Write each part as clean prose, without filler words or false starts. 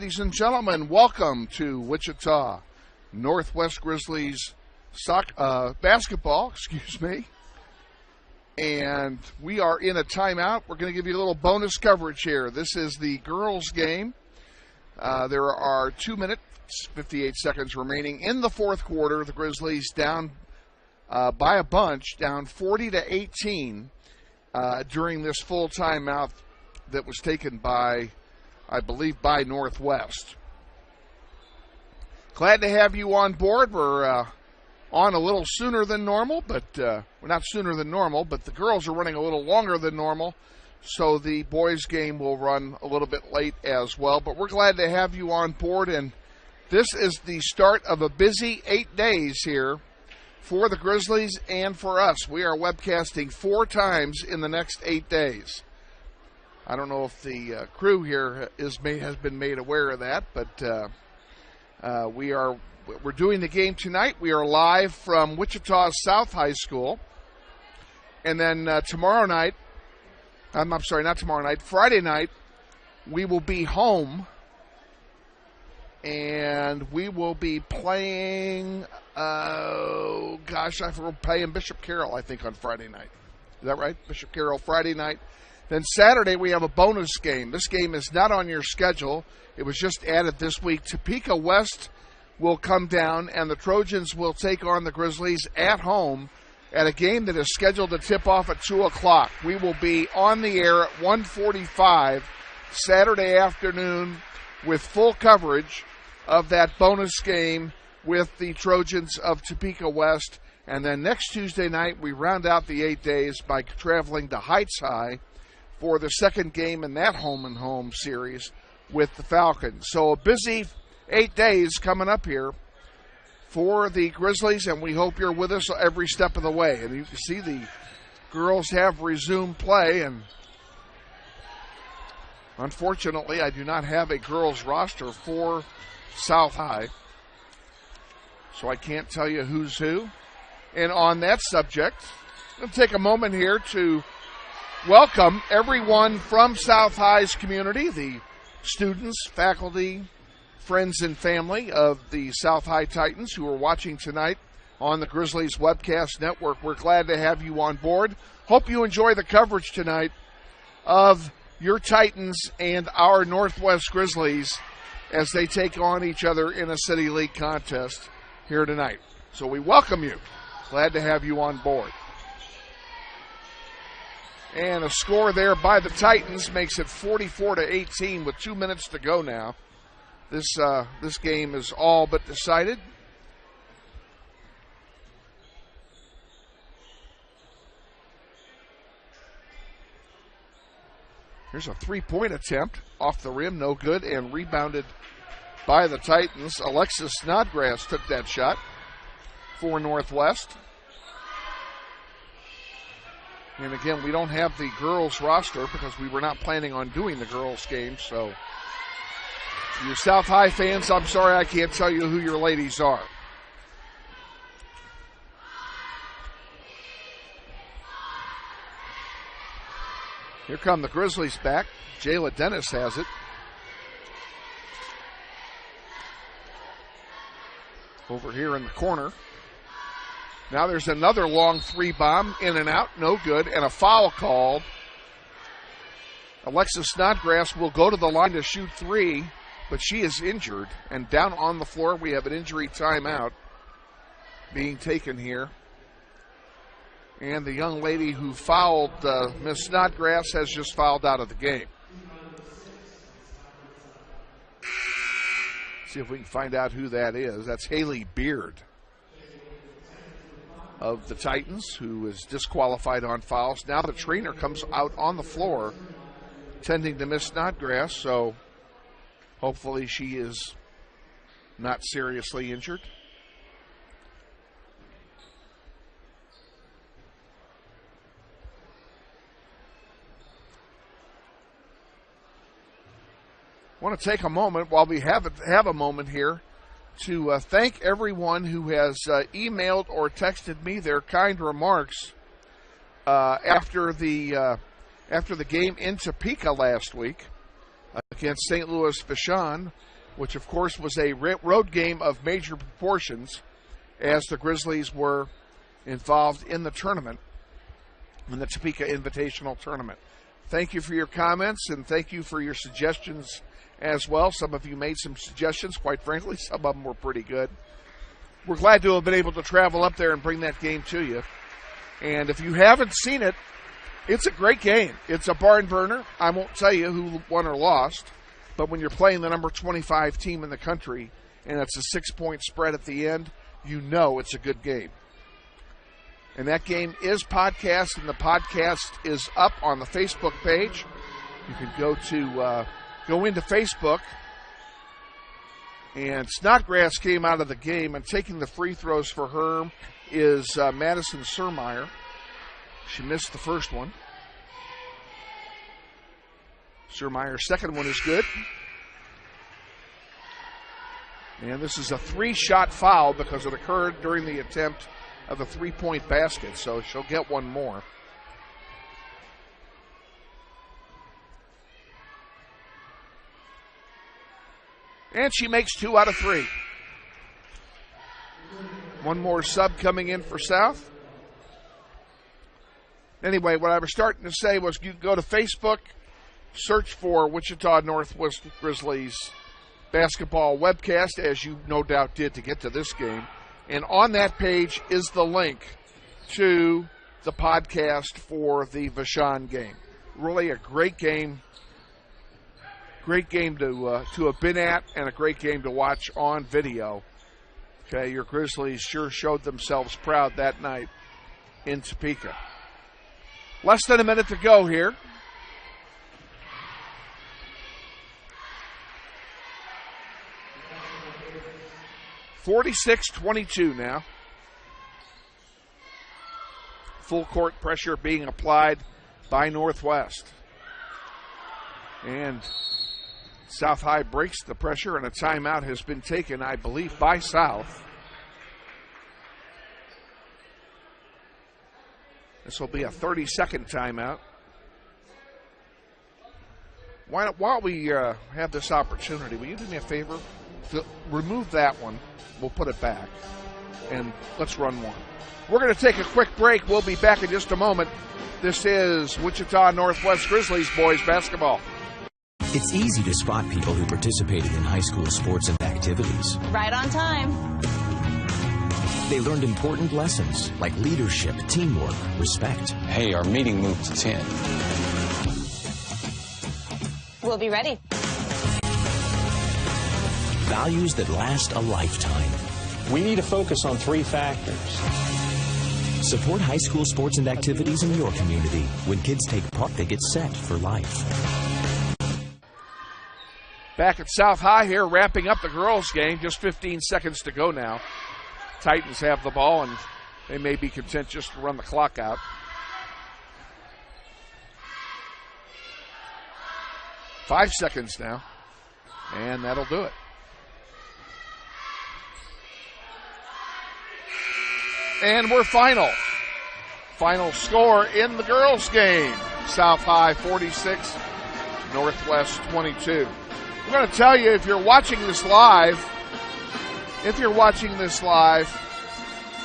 ladies and gentlemen. Welcome to Wichita Northwest Grizzlies basketball, and we are in a timeout. We're going to give you a little bonus coverage here. This is the girls' game. There are 2 minutes, 58 seconds remaining in the fourth quarter. The Grizzlies down by a bunch, down 40-18 during this full timeout that was taken by, I believe, by Northwest. Glad to have you on board. We're on a little sooner than normal, but we're not sooner than normal, but the girls are running a little longer than normal, so the boys' game will run a little bit late as well. But we're glad to have you on board, and this is the start of a busy 8 days here for the Grizzlies and for us. We are webcasting 4 times in the next 8 days. I don't know if the crew here has been made aware of that, but we're doing the game tonight. We are live from Wichita South High School, and then Friday night, we will be home, and we will be playing. We're playing Bishop Carroll, I think, on Friday night. Is that right? Bishop Carroll Friday night. Then Saturday, we have a bonus game. This game is not on your schedule. It was just added this week. Topeka West will come down, and the Trojans will take on the Grizzlies at home at a game that is scheduled to tip off at 2 o'clock. We will be on the air at 1:45 Saturday afternoon with full coverage of that bonus game with the Trojans of Topeka West. And then next Tuesday night, we round out the 8 days by traveling to Heights High for the second game in that home-and-home series with the Falcons. So a busy 8 days coming up here for the Grizzlies, and we hope you're with us every step of the way. And you can see the girls have resumed play, and unfortunately, I do not have a girls roster for South High, so I can't tell you who's who. And on that subject, I'll take a moment here to welcome everyone from South High's community, the students, faculty, friends, and family of the South High Titans who are watching tonight on the Grizzlies Webcast Network. We're glad to have you on board. Hope you enjoy the coverage tonight of your Titans and our Northwest Grizzlies as they take on each other in a City League contest here tonight. So we welcome you. Glad to have you on board. And a score there by the Titans makes it 44-18 with 2 minutes to go now. This game is all but decided. Here's a three-point attempt off the rim, no good, and rebounded by the Titans. Alexis Snodgrass took that shot for Northwest. And again, we don't have the girls roster because we were not planning on doing the girls game. So, you South High fans, I'm sorry I can't tell you who your ladies are. Here come the Grizzlies back. Jayla Dennis has it. Over here in the corner. Now there's another long three bomb, in and out, no good, and a foul called. Alexis Snodgrass will go to the line to shoot three, but she is injured, and down on the floor we have an injury timeout being taken here. And the young lady who fouled Miss Snodgrass has just fouled out of the game. See if we can find out who that is. That's Haley Beard of the Titans, who is disqualified on fouls. Now the trainer comes out on the floor tending to Miss Snodgrass, so hopefully she is not seriously injured. I want to take a moment while we have a moment here to thank everyone who has emailed or texted me their kind remarks after the game in Topeka last week against St. Louis Vashon. which of course was a road game of major proportions as the Grizzlies were involved in the tournament, in the Topeka Invitational Tournament. Thank you for your comments, and thank you for your suggestions as well. Some of you made some suggestions. Quite frankly, some of them were pretty good. We're glad to have been able to travel up there and bring that game to you. And if you haven't seen it, it's a great game. It's a barn burner. I won't tell you who won or lost, but when you're playing the number 25 team in the country and it's a 6-point spread at the end, you know it's a good game. And that game is podcast, and the podcast is up on the Facebook page. You can go into Facebook. And Snodgrass came out of the game, and taking the free throws for her is Madison Surmeyer. She missed the first one. Surmeyer's second one is good. And this is a 3-shot foul because it occurred during the attempt of a 3-point basket, so she'll get one more. And she makes 2 out of 3. One more sub coming in for South. Anyway, what I was starting to say was you go to Facebook, search for Wichita Northwest Grizzlies basketball webcast, as you no doubt did to get to this game. And on that page is the link to the podcast for the Vashon game. Really a great game. Great game to have been at, and a great game to watch on video. Okay, your Grizzlies sure showed themselves proud that night in Topeka. Less than a minute to go here. (46-22) now. Full court pressure being applied by Northwest. And South High breaks the pressure, and a timeout has been taken, I believe, by South. This will be a 30-second timeout. While we have this opportunity, will you do me a favor? Remove that one. We'll put it back. And let's run one. We're going to take a quick break. We'll be back in just a moment. This is Wichita Northwest Grizzlies boys basketball. It's easy to spot people who participated in high school sports and activities. Right on time. They learned important lessons like leadership, teamwork, respect. Hey, our meeting moved to 10. We'll be ready. Values that last a lifetime. We need to focus on 3 factors. Support high school sports and activities in your community. When kids take part, they get set for life. Back at South High here, wrapping up the girls' game. Just 15 seconds to go now. Titans have the ball, and they may be content just to run the clock out. Five seconds now, and that'll do it. And we're final. Final score in the girls' game. South High 46, Northwest 22. I'm going to tell you, if you're watching this live,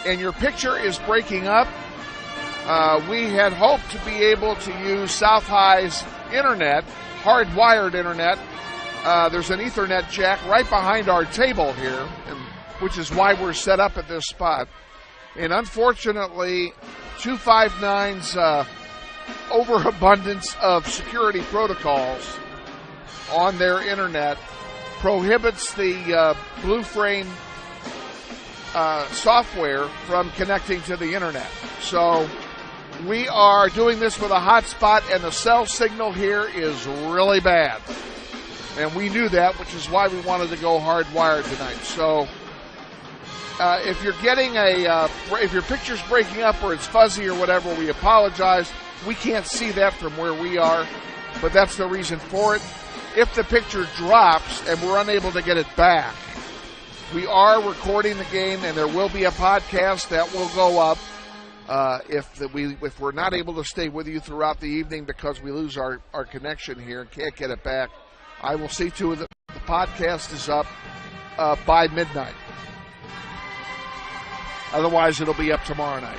and your picture is breaking up, we had hoped to be able to use South High's internet, hardwired internet. There's an Ethernet jack right behind our table here, which is why we're set up at this spot. And unfortunately, 259's overabundance of security protocols on their internet prohibits the Blue Frame software from connecting to the internet. So we are doing this with a hotspot, and the cell signal here is really bad. And we knew that, which is why we wanted to go hardwired tonight. So if you're getting if your picture's breaking up or it's fuzzy or whatever, we apologize. We can't see that from where we are, but that's the reason for it. If the picture drops and we're unable to get it back, we are recording the game, and there will be a podcast that will go up if we're not able to stay with you throughout the evening because we lose our connection here and can't get it back. I will see to it that the podcast is up by midnight. Otherwise, it'll be up tomorrow night.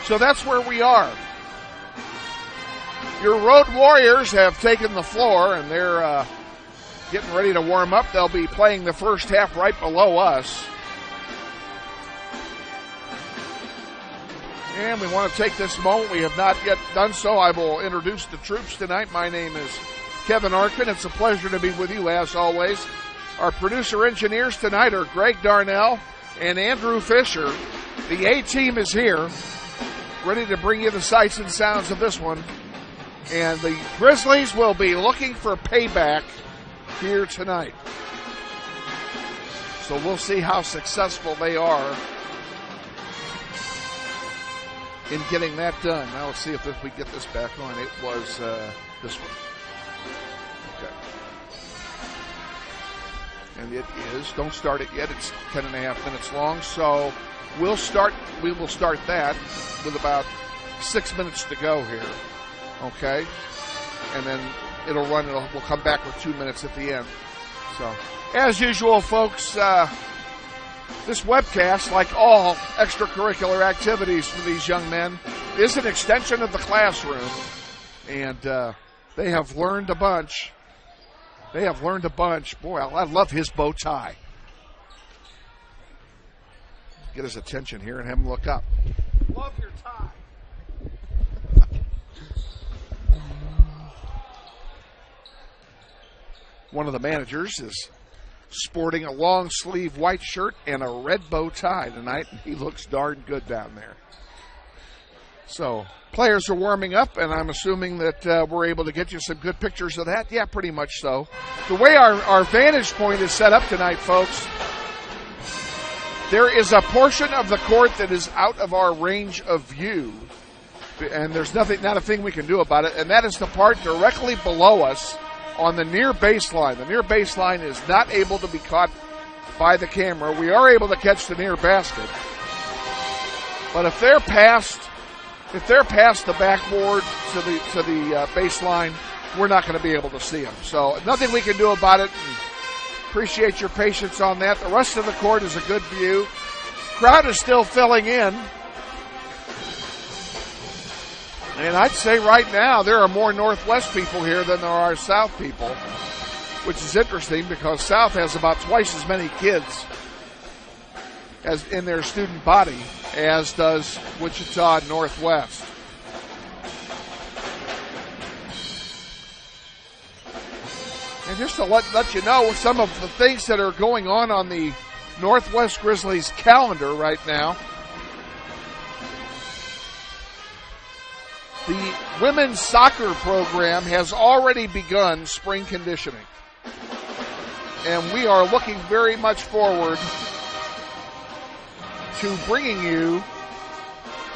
So that's where we are. Your Road Warriors have taken the floor, and they're getting ready to warm up. They'll be playing the first half right below us. And we want to take this moment. We have not yet done so. I will introduce the troops tonight. My name is Kevin Arkin. It's a pleasure to be with you, as always. Our producer engineers tonight are Greg Darnell and Andrew Fisher. The A-team is here, ready to bring you the sights and sounds of this one. And the Grizzlies will be looking for payback here tonight. So we'll see how successful they are in getting that done. Now let's see if we get this back on. It was this one. Okay. And it is, don't start it yet, it's 10.5 minutes long, so we will start that with about 6 minutes to go here. Okay? And then it'll run, we'll come back with 2 minutes at the end. So, as usual, folks, this webcast, like all extracurricular activities for these young men, is an extension of the classroom. And they have learned a bunch. Boy, I love his bow tie. Get his attention here and have him look up. Love your tie. One of the managers is sporting a long-sleeve white shirt and a red bow tie tonight, and he looks darn good down there. So, players are warming up, and I'm assuming that we're able to get you some good pictures of that. Yeah, pretty much so. The way our vantage point is set up tonight, folks, there is a portion of the court that is out of our range of view, and there's not a thing we can do about it, and that is the part directly below us on the near baseline. The near baseline is not able to be caught by the camera. We are able to catch the near basket. But if they're past the backboard to the baseline, we're not going to be able to see them. So nothing we can do about it. Appreciate your patience on that. The rest of the court is a good view. Crowd is still filling in. And I'd say right now there are more Northwest people here than there are South people, which is interesting because South has about twice as many kids as in their student body as does Wichita Northwest. And just to let you know some of the things that are going on the Northwest Grizzlies calendar right now. The women's soccer program has already begun spring conditioning. And we are looking very much forward to bringing you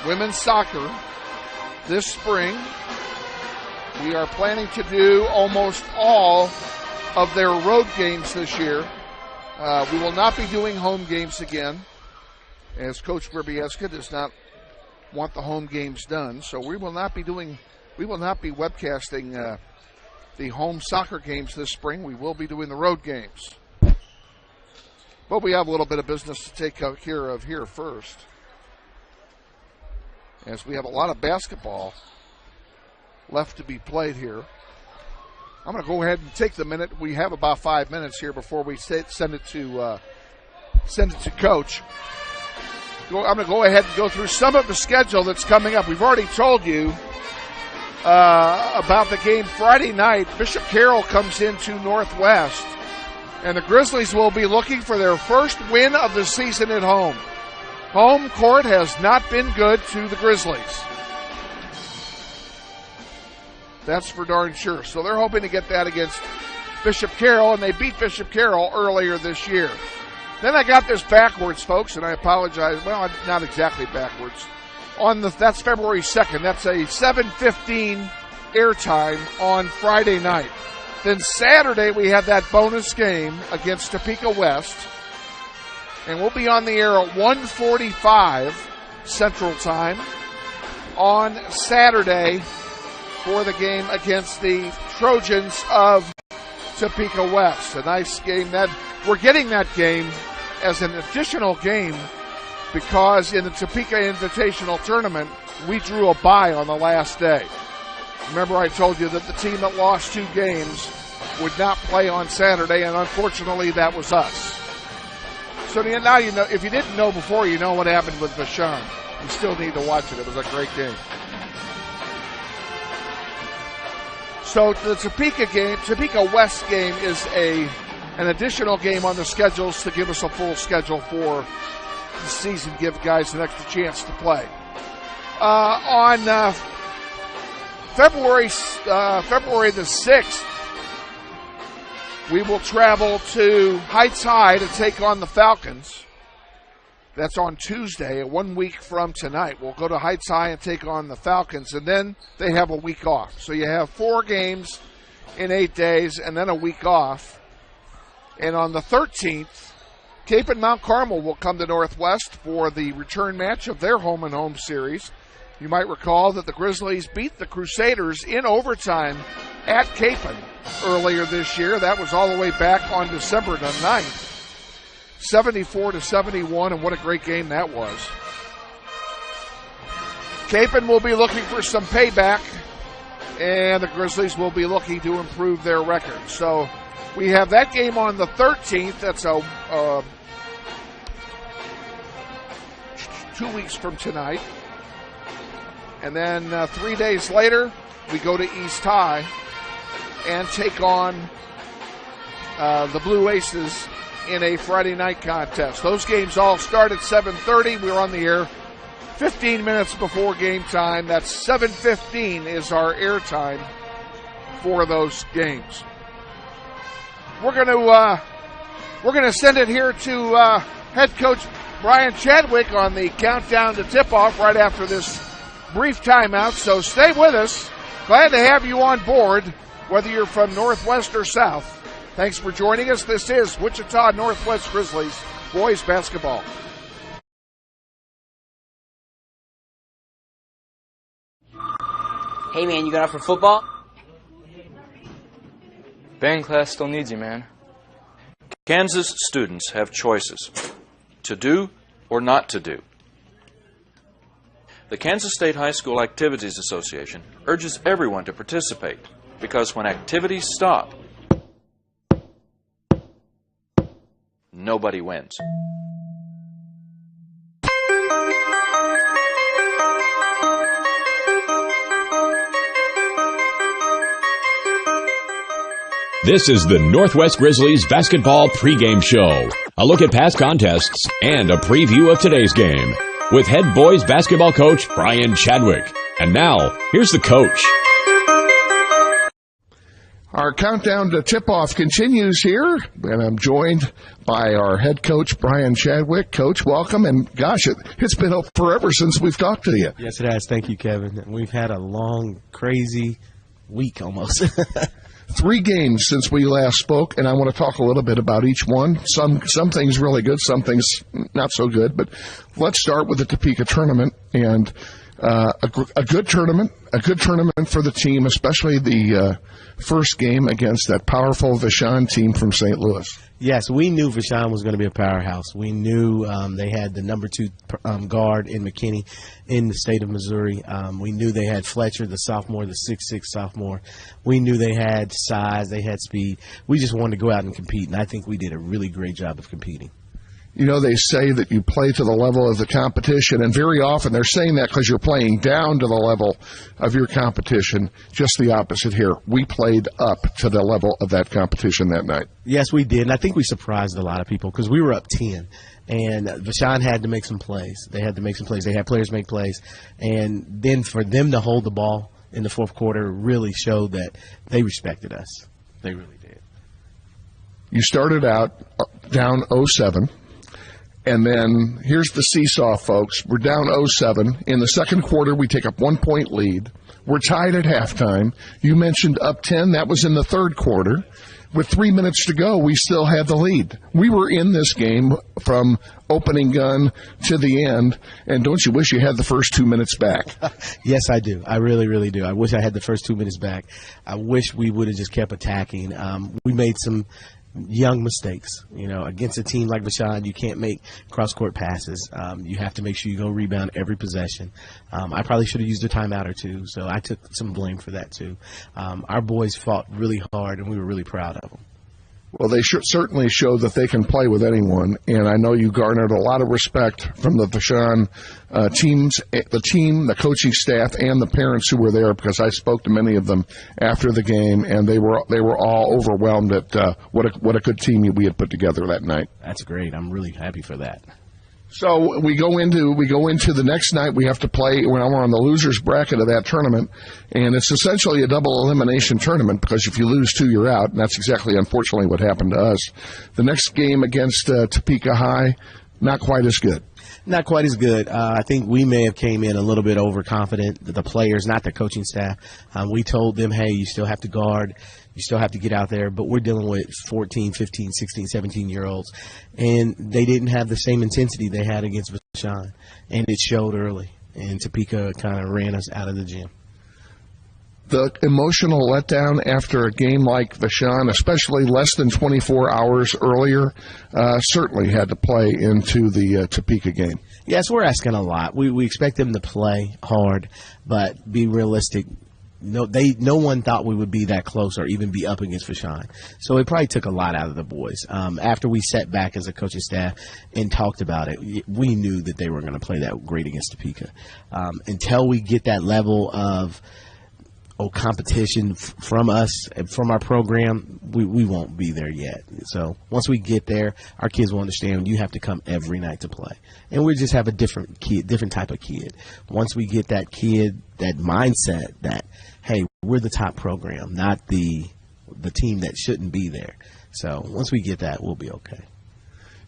women's soccer this spring. We are planning to do almost all of their road games this year. We will not be doing home games again, as Coach Berbieska does not want the home games done. So we will not be webcasting the home soccer games this spring. We will be doing the road games. But we have a little bit of business to take care of here first, as we have a lot of basketball left to be played here. I'm going to go ahead and take the minute. We have about 5 minutes here before we send it to Coach. I'm going to go ahead and go through some of the schedule that's coming up. We've already told you about the game Friday night. Bishop Carroll comes into Northwest, and the Grizzlies will be looking for their first win of the season at home. Home court has not been good to the Grizzlies. That's for darn sure. So they're hoping to get that against Bishop Carroll, and they beat Bishop Carroll earlier this year. Then I got this backwards, folks, and I apologize. Well, not exactly backwards. That's February 2nd. That's a 7:15 airtime on Friday night. Then Saturday we have that bonus game against Topeka West, and we'll be on the air at 1:45 Central Time on Saturday for the game against the Trojans of Topeka West. A nice game. That we're getting that game as an additional game because in the Topeka Invitational Tournament, we drew a bye on the last day. Remember I told you that the team that lost 2 games would not play on Saturday, and unfortunately that was us. So now you know. If you didn't know before, you know what happened with Vashon. You still need to watch it. It was a great game. So the Topeka West game is an additional game on the schedules to give us a full schedule for the season, give guys an extra chance to play. On February the 6th, we will travel to Heights High to take on the Falcons. That's on Tuesday, 1 week from tonight. We'll go to Heights High and take on the Falcons, and then they have a week off. So you have 4 games in 8 days and then a week off. And on the 13th, Cape and Mount Carmel will come to Northwest for the return match of their home-and-home series. You might recall that the Grizzlies beat the Crusaders in overtime at Capen earlier this year. That was all the way back on December the 9th. 74-71, and what a great game that was. Capen will be looking for some payback, and the Grizzlies will be looking to improve their record. So we have that game on the 13th. That's 2 weeks from tonight. And then 3 days later, we go to East High and take on the Blue Aces in a Friday night contest. Those games all start at 7:30. We're on the air 15 minutes before game time. That's 7:15 is our air time for those games. We're gonna send it here to head coach Brian Chadwick on the countdown to tip-off right after this brief timeout. So stay with us. Glad to have you on board, whether you're from Northwest or South. Thanks for joining us. This is Wichita Northwest Grizzlies boys basketball. Hey, man, you got up for football? Band class still needs you, man. Kansas students have choices to do or not to do. The Kansas State High School Activities Association urges everyone to participate because when activities stop, nobody wins. This is the Northwest Grizzlies basketball pregame show. A look at past contests and a preview of today's game with head boys basketball coach Brian Chadwick. And now, here's the coach. Our countdown to tip-off continues here, and I'm joined by our head coach, Brian Chadwick. Coach, welcome, and gosh, it's been forever since we've talked to you. Yes, it has. Thank you, Kevin. We've had a long, crazy week almost. 3 games since we last spoke, and I want to talk a little bit about each one. Some things really good, some things not so good, but let's start with the Topeka tournament, and a good tournament for the team, especially the first game against that powerful Vashon team from St. Louis. Yes, we knew Vashon was going to be a powerhouse. We knew they had the number 2 guard in McKinney in the state of Missouri. We knew they had Fletcher, the sophomore, the 6'6" sophomore. We knew they had size, they had speed. We just wanted to go out and compete, and I think we did a really great job of competing. You know, they say that you play to the level of the competition, and very often they're saying that because you're playing down to the level of your competition. Just the opposite here. We played up to the level of that competition that night. Yes, we did, and I think we surprised a lot of people because we were up 10, and Vashon had to make some plays. They had to make some plays. They had players make plays, and then for them to hold the ball in the fourth quarter really showed that they respected us. They really did. You started out down 0-7. And then here's the seesaw, folks. We're down 0-7. In the second quarter, we take up 1-point lead. We're tied at halftime. You mentioned up 10. That was in the third quarter. With 3 minutes to go, we still had the lead. We were in this game from opening gun to the end, and don't you wish you had the first 2 minutes back? Yes, I do. I really, really do. I wish I had the first 2 minutes back. I wish we would have just kept attacking. We made some young mistakes. You know, against a team like Vashon, you can't make cross-court passes. You have to make sure you go rebound every possession. I probably should have used a timeout or two, so I took some blame for that too. Our boys fought really hard, and we were really proud of them. Well, they certainly showed that they can play with anyone, and I know you garnered a lot of respect from the Vashon teams, the team, the coaching staff, and the parents who were there, because I spoke to many of them after the game, and they were all overwhelmed at what a good team we had put together that night. That's great. I'm really happy for that. So we go into the next night. We have to play when we're on the losers bracket of that tournament, and it's essentially a double elimination tournament because if you lose two, you're out, and that's exactly, unfortunately, what happened to us. The next game against Topeka High, not quite as good. Not quite as good. I think we may have came in a little bit overconfident, the players, not the coaching staff. We told them, hey, you still have to guard. You still have to get out there. But we're dealing with 14, 15, 16, 17-year-olds. And they didn't have the same intensity they had against Vashon. And it showed early. And Topeka kind of ran us out of the gym. The emotional letdown after a game like Vashon, especially less than 24 hours earlier, certainly had to play into the Topeka game. Yes, we're asking a lot. We expect them to play hard, but be realistic. No one thought we would be that close or even be up against Vashon. So it probably took a lot out of the boys. After we sat back as a coaching staff and talked about it, we knew that they were going to play that great against Topeka. Until we get that level of competition from us, from our program, we won't be there yet. So once we get there, our kids will understand you have to come every night to play. And we just have a different type of kid. Once we get that kid, that mindset that, hey, we're the top program, not the team that shouldn't be there. So once we get that, we'll be okay.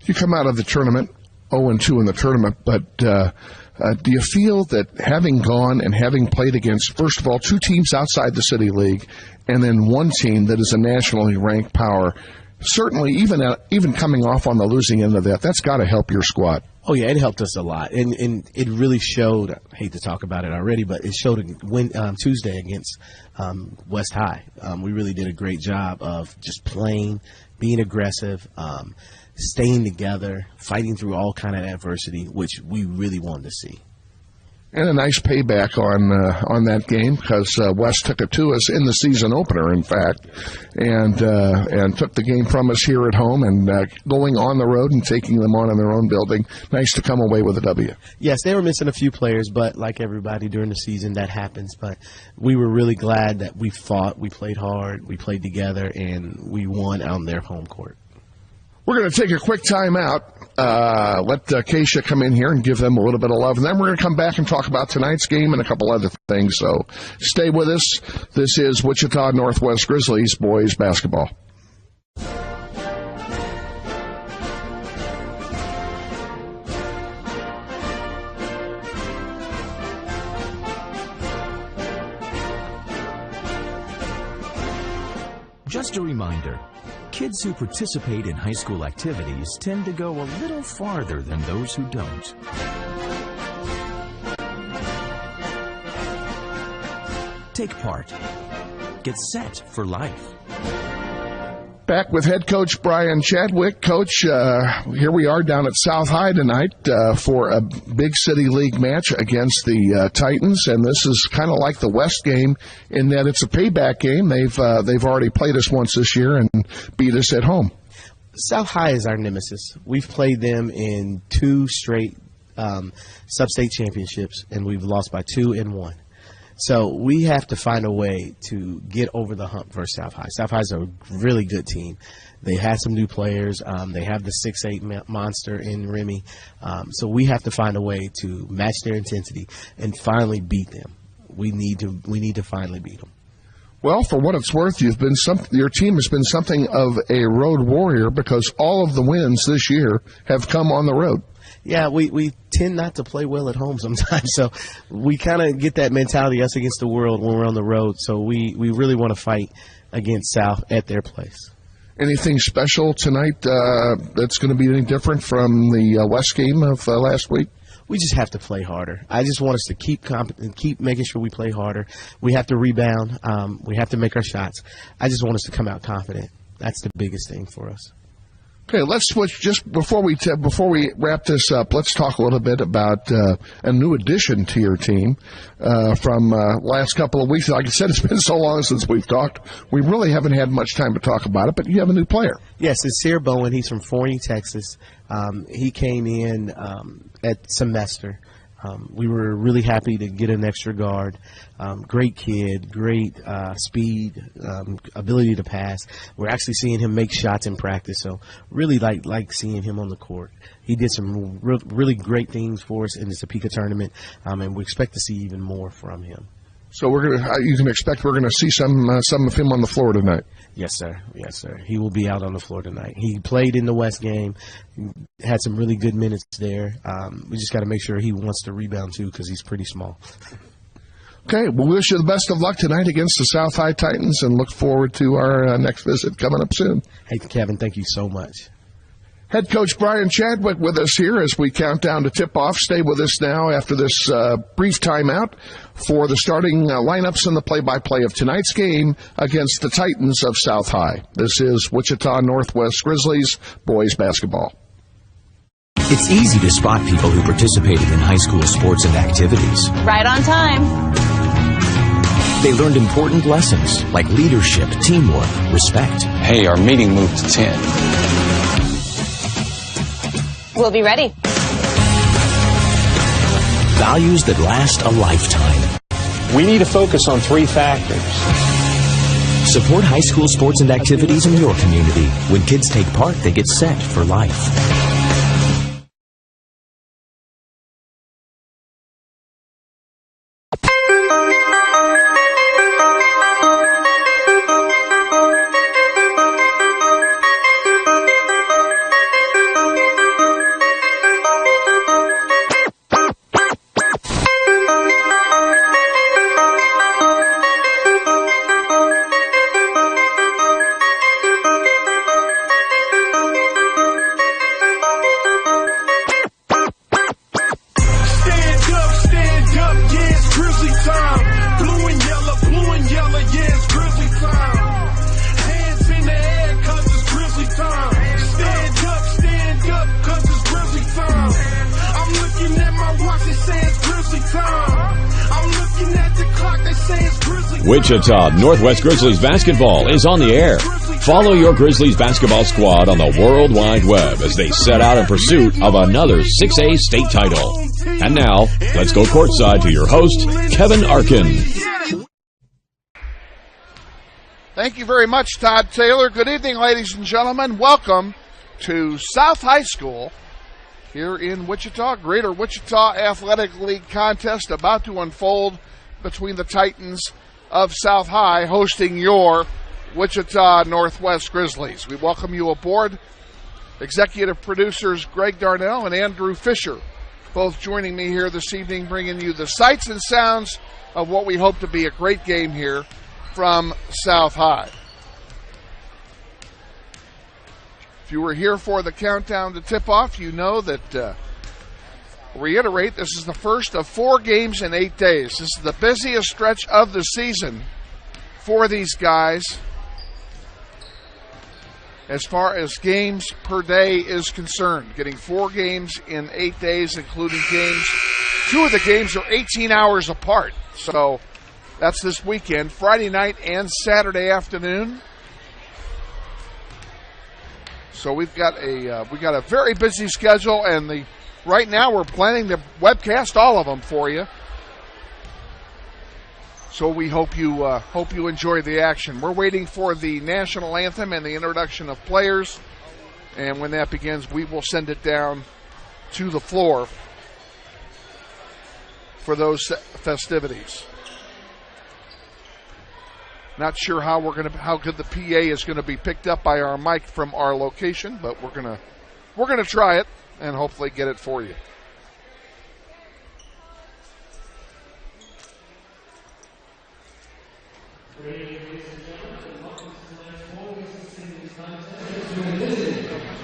You come out of the tournament 0-2 in the tournament, but do you feel that having gone and having played against, first of all, two teams outside the City League and then one team that is a nationally ranked power, certainly even coming off on the losing end of that, that's got to help your squad? Oh, yeah, it helped us a lot. And it really showed, I hate to talk about it already, but it showed Tuesday against West High. We really did a great job of just playing, being aggressive, staying together, fighting through all kind of adversity, which we really wanted to see. And a nice payback on that game because West took it to us in the season opener, in fact, and took the game from us here at home and going on the road and taking them on in their own building. Nice to come away with a W. Yes, they were missing a few players, but like everybody during the season, that happens. But we were really glad that we fought, we played hard, we played together, and we won on their home court. We're going to take a quick time out, let Keisha come in here and give them a little bit of love, and then we're going to come back and talk about tonight's game and a couple other things. So stay with us. This is Wichita Northwest Grizzlies boys basketball. Just a reminder, kids who participate in high school activities tend to go a little farther than those who don't. Take part. Get set for life. Back with head coach Brian Chadwick. Coach, here we are down at South High tonight for a big City League match against the Titans, and this is kind of like the West game in that it's a payback game. They've already played us once this year and beat us at home. South High is our nemesis. We've played them in 2 straight sub-state championships, and we've lost by 2 and 1. So we have to find a way to get over the hump versus South High. South High is a really good team. They had some new players. They have the 6'8" monster in Remy. So we have to find a way to match their intensity and finally beat them. We need to finally beat them. Well, for what it's worth, your team has been something of a road warrior because all of the wins this year have come on the road. Yeah, we tend not to play well at home sometimes, so we kind of get that mentality, us against the world, when we're on the road. So we really want to fight against South at their place. Anything special tonight that's going to be any different from the West game of last week? We just have to play harder. I just want us to keep making sure we play harder. We have to rebound. We have to make our shots. I just want us to come out confident. That's the biggest thing for us. Okay, let's switch. Just before we wrap this up, let's talk a little bit about a new addition to your team from last couple of weeks. Like I said, it's been so long since we've talked. We really haven't had much time to talk about it, but you have a new player. Yes, it's Sear Bowen. He's from Forney, Texas. He came in at semester. We were really happy to get an extra guard. Great kid, great speed, ability to pass. We're actually seeing him make shots in practice, so really like seeing him on the court. He did some really great things for us in the Topeka tournament, and we expect to see even more from him. So you can expect we're gonna see some of him on the floor tonight. Yes, sir. Yes, sir. He will be out on the floor tonight. He played in the West game, had some really good minutes there. We just got to make sure he wants to rebound too, because he's pretty small. Okay, well, we wish you the best of luck tonight against the South High Titans, and look forward to our next visit coming up soon. Hey, Kevin, thank you so much. Head coach Brian Chadwick with us here as we count down to tip-off. Stay with us now after this brief timeout for the starting lineups and the play-by-play of tonight's game against the Titans of South High. This is Wichita Northwest Grizzlies boys basketball. It's easy to spot people who participated in high school sports and activities. Right on time. They learned important lessons like leadership, teamwork, respect. Hey, our meeting moved to 10. We'll be ready. Values that last a lifetime. We need to focus on 3 factors. Support high school sports and activities in your community. When kids take part, they get set for life. Wichita Northwest Grizzlies basketball is on the air. Follow your Grizzlies basketball squad on the World Wide Web as they set out in pursuit of another 6A state title. And now, let's go courtside to your host, Kevin Arkin. Thank you very much, Todd Taylor. Good evening, ladies and gentlemen. Welcome to South High School here in Wichita. Greater Wichita Athletic League contest about to unfold between the Titans of South High hosting your Wichita Northwest Grizzlies. We welcome you aboard. Executive producers Greg Darnell and Andrew Fisher both joining me here this evening, bringing you the sights and sounds of what we hope to be a great game here from South High. If you were here for the countdown to tip-off, you know that, reiterate, this is the first of 4 games in 8 days. This is the busiest stretch of the season for these guys as far as games per day is concerned. Getting 4 games in 8 days, including games. 2 of the games are 18 hours apart. So that's this weekend, Friday night and Saturday afternoon. So we've got a very busy schedule, and right now we're planning to webcast all of them for you. So we hope you enjoy the action. We're waiting for the national anthem and the introduction of players, and when that begins, we will send it down to the floor for those festivities. Not sure how good the PA is going to be picked up by our mic from our location, but we're gonna try it and hopefully get it for you.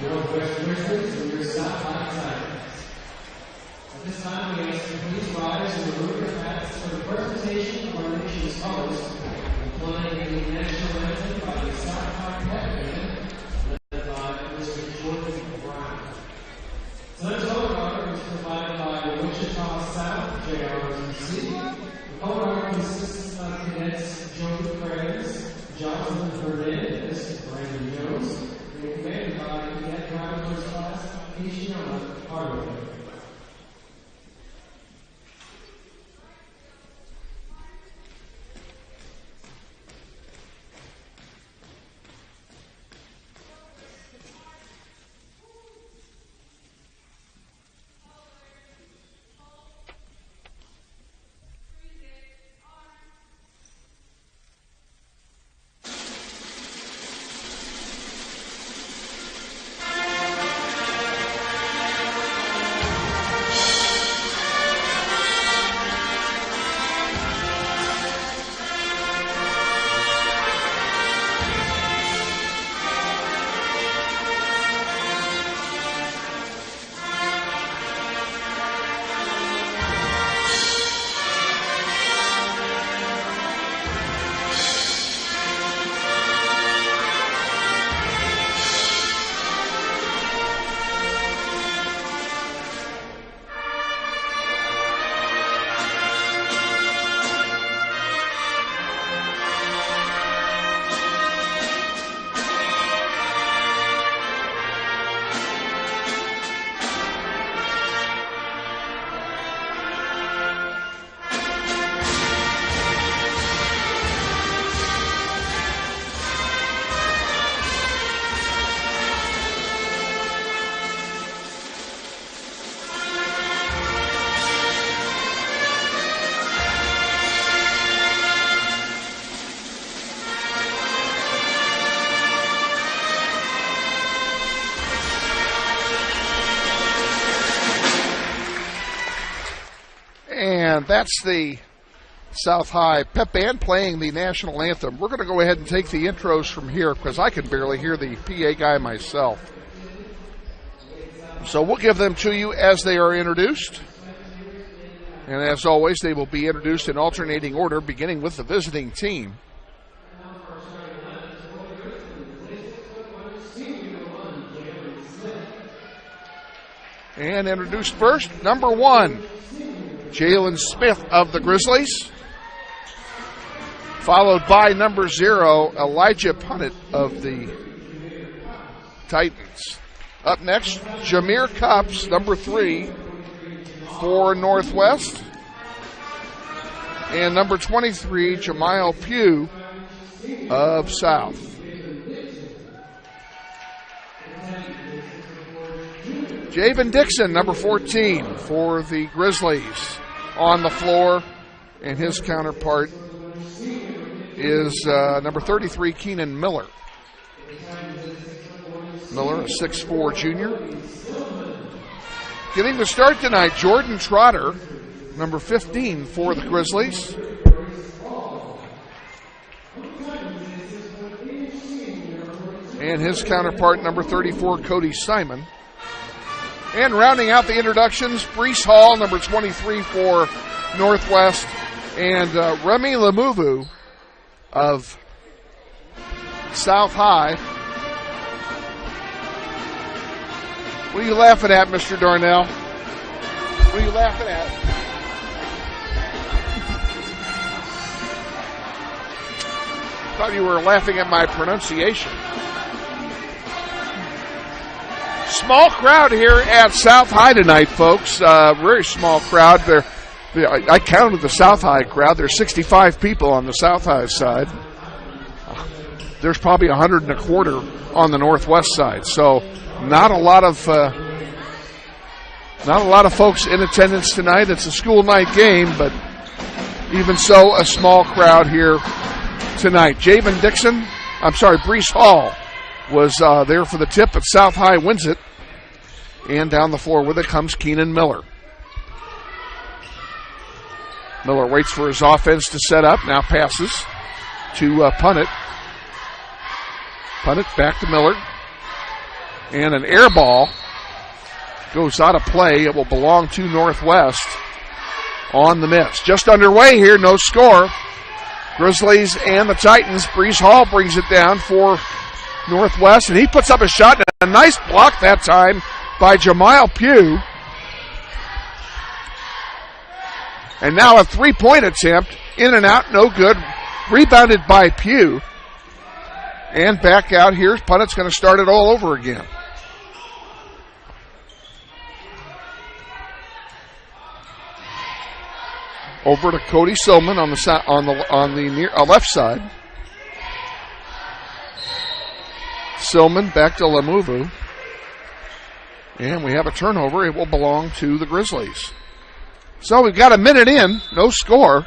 Northwest Grizzlies and your South High Tigers. At this time, we ask you please rise and remove your hats for the presentation of our nation's colors, playing the national anthem by the South High Pep Band, led by Mr. Jordan Brown. Tonight's color guard is provided by the Wichita South JROTC. The color guard consists of cadets Joseph Graves, Jonathan Hernandez, Brandon Jones, and commanded by Cadet Driver First Class Keisha Hardaway. And that's the South High Pep Band playing the national anthem. We're going to go ahead and take the intros from here because I can barely hear the PA guy myself. So we'll give them to you as they are introduced. And as always, they will be introduced in alternating order, beginning with the visiting team. And introduced first, number 1, Jalen Smith of the Grizzlies. Followed by number 0, Elijah Punnett of the Titans. Up next, Jameer Copps, number 3 for Northwest. And number 23, Jamiel Pugh of South. Javen Dixon, number 14 for the Grizzlies, on the floor. And his counterpart is number 33, Keenan Miller. Miller, a 6'4 junior. Getting the start tonight, Jordan Trotter, number 15 for the Grizzlies. And his counterpart, number 34, Cody Simon. And rounding out the introductions, Brees Hall, number 23 for Northwest, and Remy Lamuvu of South High. What are you laughing at, Mr. Darnell? What are you laughing at? Thought you were laughing at my pronunciation. Small crowd here at South High tonight, folks. Very small crowd. I counted the South High crowd. There's 65 people on the South High side. There's probably 125 on the Northwest side. So not a lot of folks in attendance tonight. It's a school night game, but even so, a small crowd here tonight. Brees Hall was there for the tip, but South High wins it. And down the floor with it comes Keenan Miller. Miller waits for his offense to set up, now passes to Punnett. Punnett back to Miller. And an air ball goes out of play. It will belong to Northwest on the miss. Just underway here, no score. Grizzlies and the Titans. Brees Hall brings it down for Northwest, and he puts up a shot, and a nice block that time by Jamiel Pugh. And now a three-point attempt, in and out, no good. Rebounded by Pugh. And back out here, Punnett's going to start it all over again. Over to Cody Silman on the left side. Silman back to Lamuvu. And we have a turnover. It will belong to the Grizzlies. So we've got a minute in, no score.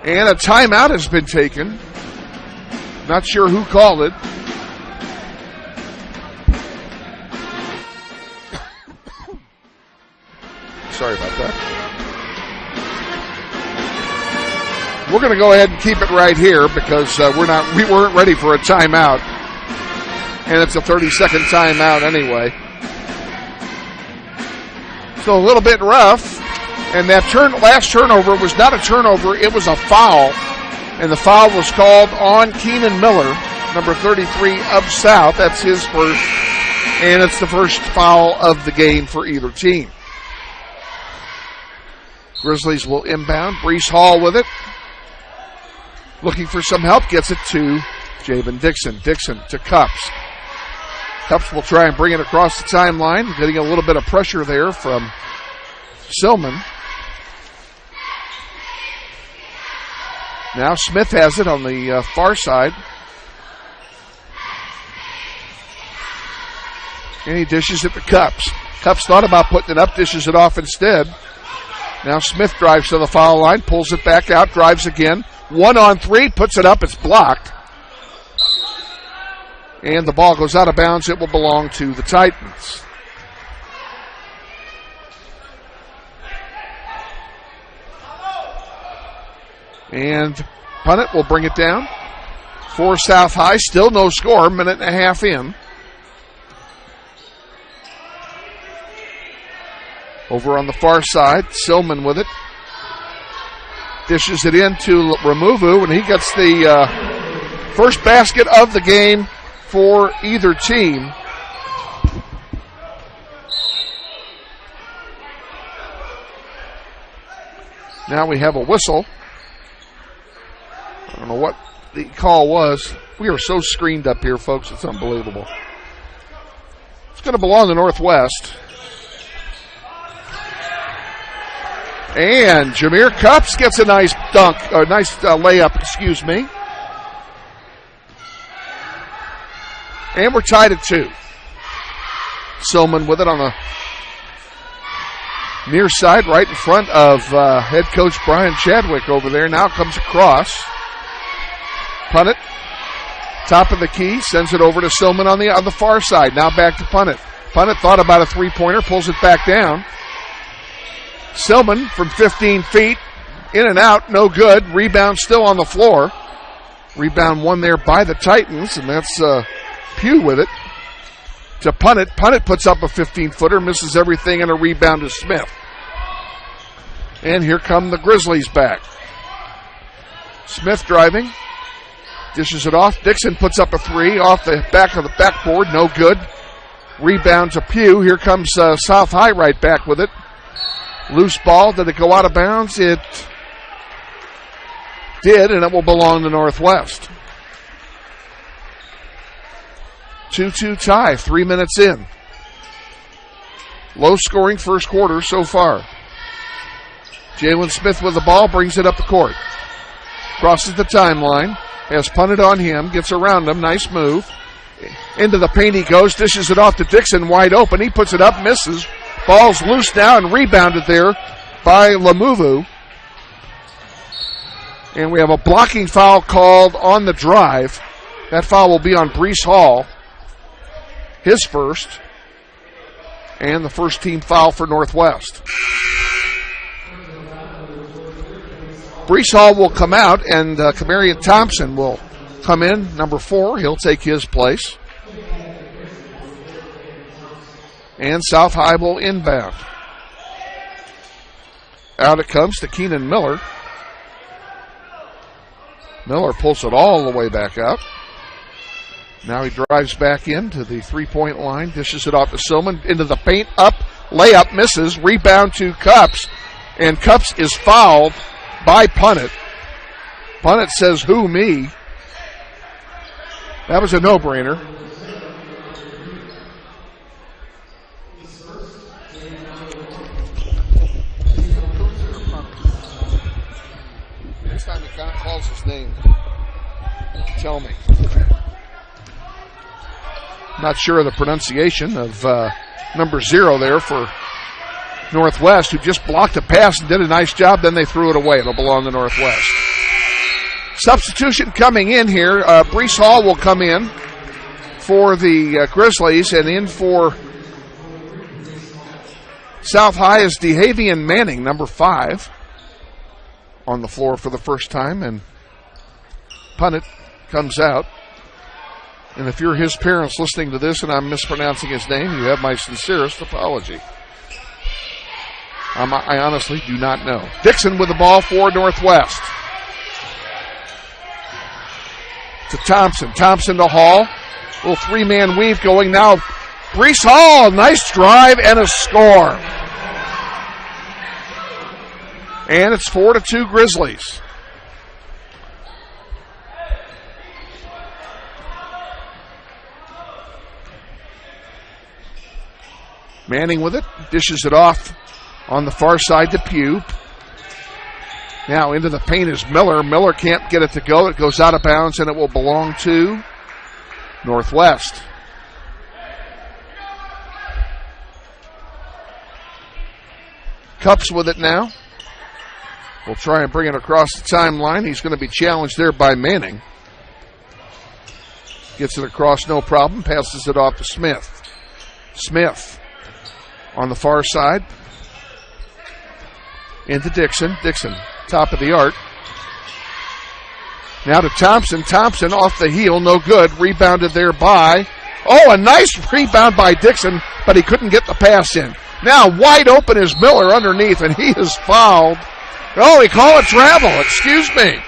And a timeout has been taken. Not sure who called it. Sorry about that. We're going to go ahead and keep it right here because we weren't ready for a timeout. And it's a 30-second timeout anyway. So a little bit rough. And that last turnover was not a turnover, it was a foul. And the foul was called on Keenan Miller, number 33 of South. That's his first. And it's the first foul of the game for either team. Grizzlies will inbound. Brees Hall with it. Looking for some help. Gets it to Jabin Dixon. Dixon to Cups. Cups will try and bring it across the timeline. Getting a little bit of pressure there from Silman. Now Smith has it on the far side. And he dishes it to Cups. Cups thought about putting it up, dishes it off instead. Now Smith drives to the foul line, pulls it back out, drives again. 1-on-3, puts it up, it's blocked. And the ball goes out of bounds. It will belong to the Titans. And Punnett will bring it down for South High. Still no score, minute and a half in. Over on the far side, Silman with it. Dishes it into Ramuvu, and he gets the first basket of the game for either team. Now we have a whistle. I don't know what the call was. We are so screened up here, folks. It's unbelievable. It's going to belong to Northwest. And Jameer Cups gets a nice dunk, or nice layup, excuse me. And we're tied at 2. Silman with it on the near side, right in front of head coach Brian Chadwick over there. Now comes across. Punnett, top of the key, sends it over to Silman on the far side. Now back to Punnett. Punnett thought about a three-pointer, pulls it back down. Silman from 15 feet, in and out, no good. Rebound still on the floor. Rebound won there by the Titans, and that's Pugh with it. To Punnett. Punnett puts up a 15-footer, misses everything, and a rebound to Smith. And here come the Grizzlies back. Smith driving. Dishes it off. Dixon puts up a three off the back of the backboard. No good. Rebound to Pugh. Here comes South High right back with it. Loose ball. Did it go out of bounds? It did, and it will belong to Northwest. 2-2 tie, 3 minutes in. Low scoring first quarter so far. Jalen Smith with the ball, brings it up the court. Crosses the timeline, has punted on him, gets around him, nice move. Into the paint he goes, dishes it off to Dixon, wide open. He puts it up, misses. Ball's loose now and rebounded there by Lamuvu. And we have a blocking foul called on the drive. That foul will be on Brees Hall, his first, and the first team foul for Northwest. Brees Hall will come out, and Kamarion Thompson will come in, number 4. He'll take his place. And South High will inbound. Out it comes to Keenan Miller. Miller pulls it all the way back out. Now he drives back into the three-point line, dishes it off to Silman, into the paint, up, layup, misses, rebound to Cups, and Cups is fouled by Punnett. Punnett says, who, me? That was a no-brainer. Next time he calls his name, tell me. Not sure of the pronunciation of number 0 there for Northwest, who just blocked a pass and did a nice job. Then they threw it away. It'll belong to Northwest. Substitution coming in here. Brees Hall will come in for the Grizzlies, and in for South High is DeHavian Manning, number 5, on the floor for the first time, and Punnett comes out. And if you're his parents listening to this and I'm mispronouncing his name, you have my sincerest apology. I honestly do not know. Dixon with the ball for Northwest. To Thompson. Thompson to Hall. Little three-man weave going now. Brees Hall, nice drive and a score. And it's 4-2 Grizzlies. Manning with it, dishes it off on the far side to Pugh. Now into the paint is Miller. Miller can't get it to go. It goes out of bounds, and it will belong to Northwest. Cups with it now. We'll try and bring it across the timeline. He's going to be challenged there by Manning. Gets it across, no problem. Passes it off to Smith. Smith on the far side. Into Dixon. Dixon, top of the arc. Now to Thompson. Thompson off the heel, no good. Rebounded there by. Oh, a nice rebound by Dixon, but he couldn't get the pass in. Now wide open is Miller underneath, and he is fouled. Oh, he called a travel. Excuse me.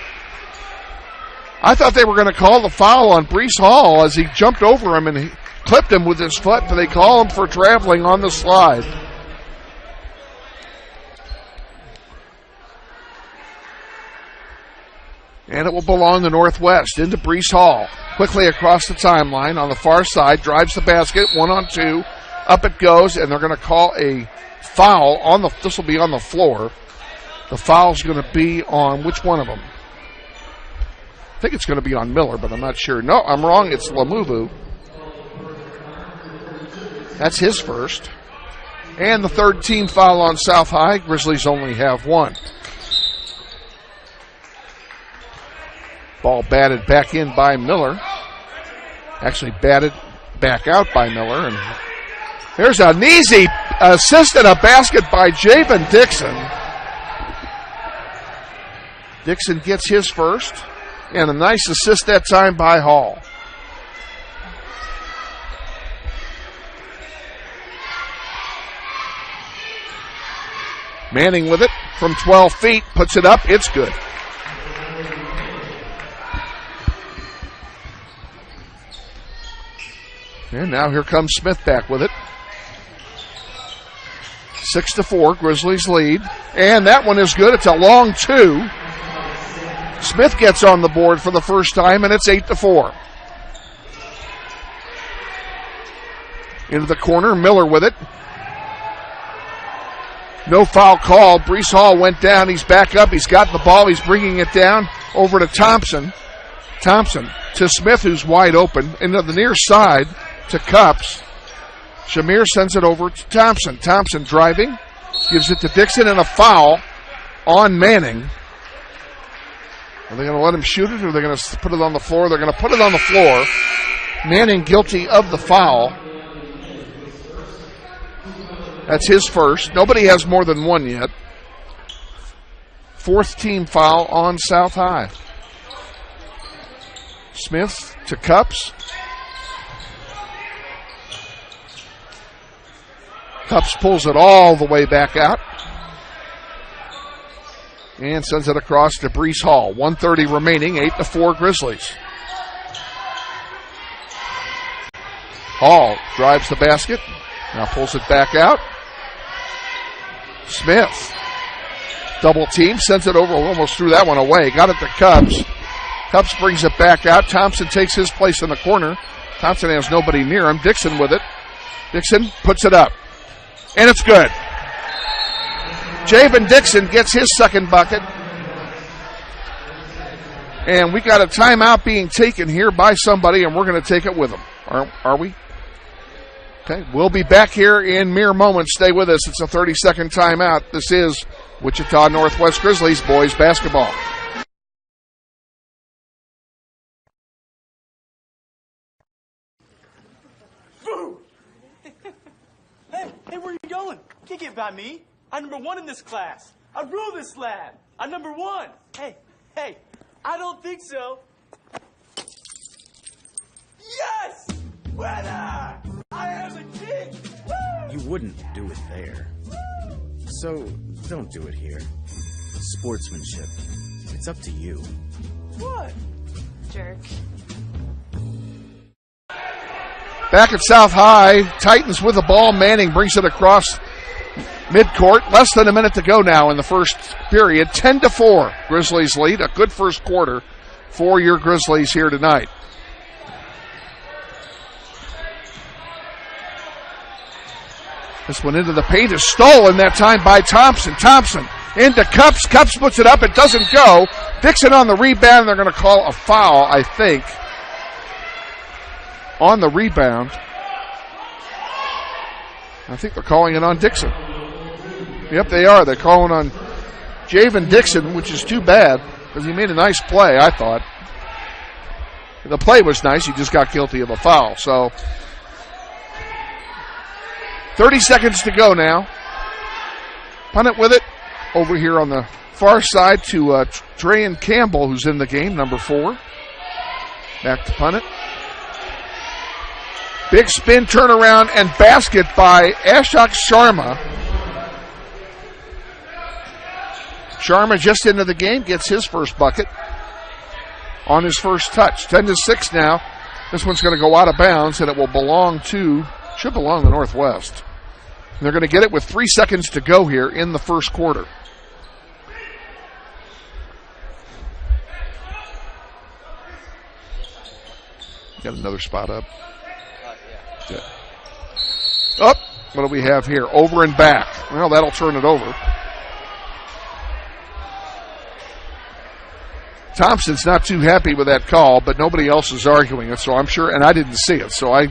I thought they were going to call the foul on Brees Hall as he jumped over him and he clipped him with his foot, but they call him for traveling on the slide. And it will belong to Northwest. Into Brees Hall. Quickly across the timeline on the far side. Drives the basket. 1-on-2. Up it goes, and they're going to call a foul on the. This will be on the floor. The foul's going to be on which one of them? I think it's going to be on Miller, but I'm not sure. No, I'm wrong. It's Lamuvu. That's his first. And the third team foul on South High. Grizzlies only have one. Ball batted back in by Miller. Actually batted back out by Miller. And there's an easy assist and a basket by Javen Dixon. Dixon gets his first. And a nice assist that time by Hall. Manning with it from 12 feet. Puts it up. It's good. And now here comes Smith back with it. 6-4, Grizzlies lead. And that one is good. It's a long two. Smith gets on the board for the first time, and it's 8-4. Into the corner, Miller with it. No foul call. Brees Hall went down. He's back up. He's got the ball. He's bringing it down over to Thompson. Thompson to Smith, who's wide open. Into the near side to Cups. Shamir sends it over to Thompson. Thompson driving. Gives it to Dixon, and a foul on Manning. Are they going to let him shoot it, or are they going to put it on the floor? They're going to put it on the floor. Manning guilty of the foul. That's his first. Nobody has more than one yet. Fourth team foul on South High. Smith to Cups. Cups pulls it all the way back out. And sends it across to Brees Hall. 1:30 remaining, 8-4 Grizzlies. Hall drives the basket. Now pulls it back out. Smith. Double team, sends it over, almost threw that one away. Got it to Cups. Cups brings it back out. Thompson takes his place in the corner. Thompson has nobody near him. Dixon with it. Dixon puts it up. And it's good. Javen Dixon gets his second bucket. And we got a timeout being taken here by somebody, and we're going to take it with them. Are we? Okay, we'll be back here in mere moments. Stay with us. It's a 30-second timeout. This is Wichita Northwest Grizzlies boys basketball. Hey, where are you going? You can't get by me. I'm number 1 in this class. I rule this lab. I'm number 1. Hey, I don't think so. Yes! Winner! I am the king! Woo! You wouldn't do it there. So, don't do it here. Sportsmanship. It's up to you. What? Jerk. Back at South High, Titans with the ball. Manning brings it across midcourt. Less than a minute to go now in the first period. 10-4. Grizzlies lead. A good first quarter for your Grizzlies here tonight. This one into the paint is stolen that time by Thompson. Thompson into Cups. Cups puts it up. It doesn't go. Dixon on the rebound. They're going to call a foul, I think, on the rebound. I think they're calling it on Dixon. Yep, they are. They're calling on Javen Dixon, which is too bad because he made a nice play, I thought. The play was nice. He just got guilty of a foul. So 30 seconds to go now. Punt it with it over here on the far side to Trayan Campbell, who's in the game, number 4. Back to punt it. Big spin, turnaround, and basket by Ashok Sharma. Sharma just into the game, gets his first bucket on his first touch. 10-6 now. This one's going to go out of bounds, and it will should belong to Northwest. And they're going to get it with 3 seconds to go here in the first quarter. Got another spot up. Yeah. Oh, what do we have here? Over and back. Well, that'll turn it over. Thompson's not too happy with that call, but nobody else is arguing it, so I'm sure, and I didn't see it, so we're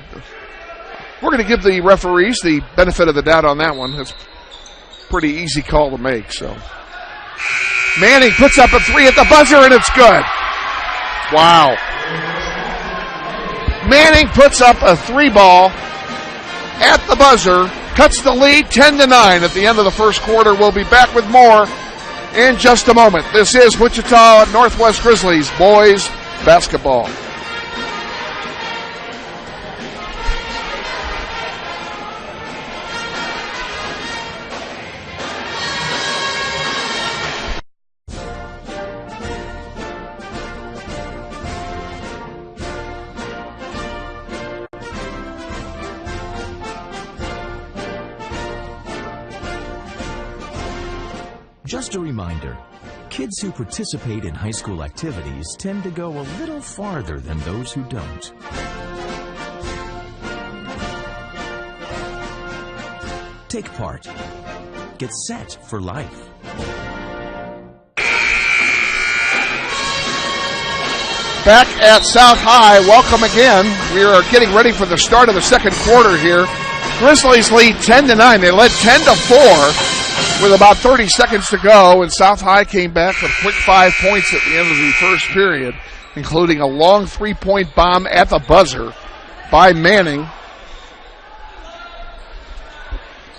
going to give the referees the benefit of the doubt on that one. It's a pretty easy call to make, so. Manning puts up a 3 at the buzzer, and it's good. Wow. Manning puts up a 3-ball at the buzzer, cuts the lead 10-9 at the end of the first quarter. We'll be back with more in just a moment. This is Wichita Northwest Grizzlies boys basketball. Just a reminder, kids who participate in high school activities tend to go a little farther than those who don't. Take part. Get set for life. Back at South High, welcome again. We are getting ready for the start of the second quarter here. Grizzlies lead 10-9. They led 10-4. with about 30 seconds to go, and South High came back with a quick 5 points at the end of the first period, including a long three-point bomb at the buzzer by Manning.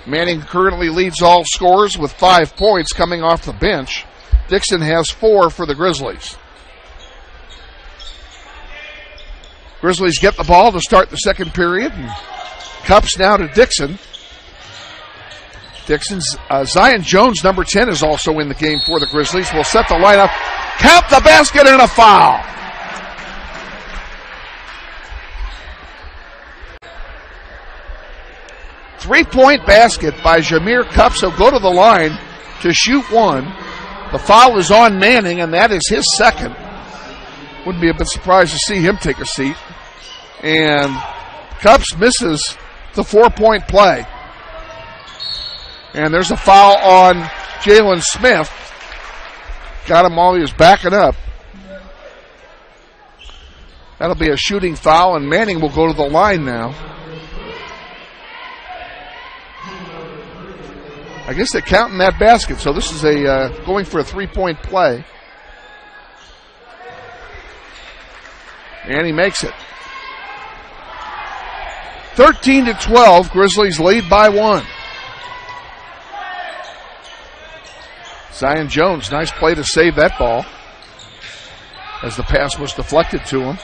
Manning currently leads all scorers with 5 points coming off the bench. Dixon has 4 for the Grizzlies. Grizzlies get the ball to start the second period. And Cups now to Dixon. Dixon's Zion Jones, number 10, is also in the game for the Grizzlies. Will set the lineup, count the basket, and a foul. Three-point basket by Jameer Cups. He'll go to the line to shoot one. The foul is on Manning, and that is his second. Wouldn't be a bit surprised to see him take a seat. And Cups misses the 4-point play. And there's a foul on Jalen Smith. Got him while he was backing up. That'll be a shooting foul, and Manning will go to the line now. I guess they're counting that basket, so this is a going for a 3-point play. And he makes it. 13-12, Grizzlies lead by 1. Zion Jones, nice play to save that ball as the pass was deflected to him.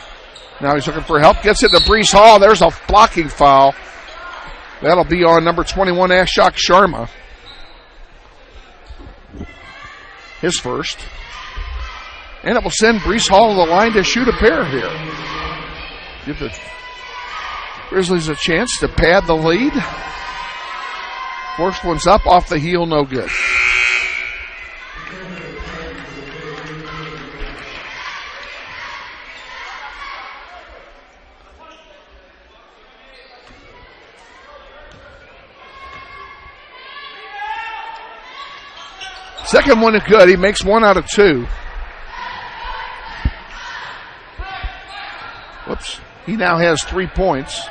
Now he's looking for help, gets it to Brees Hall. There's a blocking foul. That'll be on number 21, Ashok Sharma. His first. And it will send Brees Hall to the line to shoot a pair here. Give the Grizzlies a chance to pad the lead. First one's up off the heel, no good. Second one is good. He makes 1 out of 2. Whoops. He now has 3 points.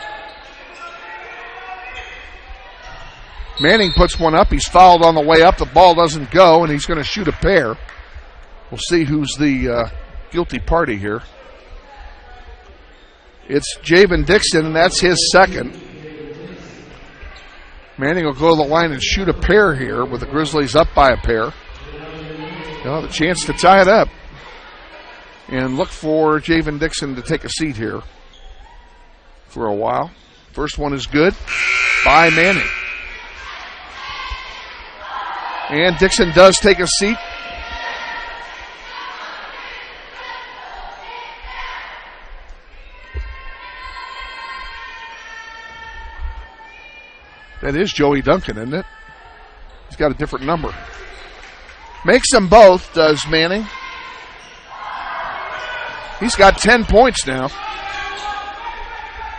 Manning puts one up. He's fouled on the way up. The ball doesn't go, and he's going to shoot a pair. We'll see who's the guilty party here. It's Javen Dixon, and that's his second. Manning will go to the line and shoot a pair here with the Grizzlies up by a pair. They'll have a chance to tie it up and look for Javen Dixon to take a seat here for a while. First one is good by Manning. And Dixon does take a seat. That is Joey Duncan, isn't it? He's got a different number. Makes them both, does Manning. He's got 10 points now.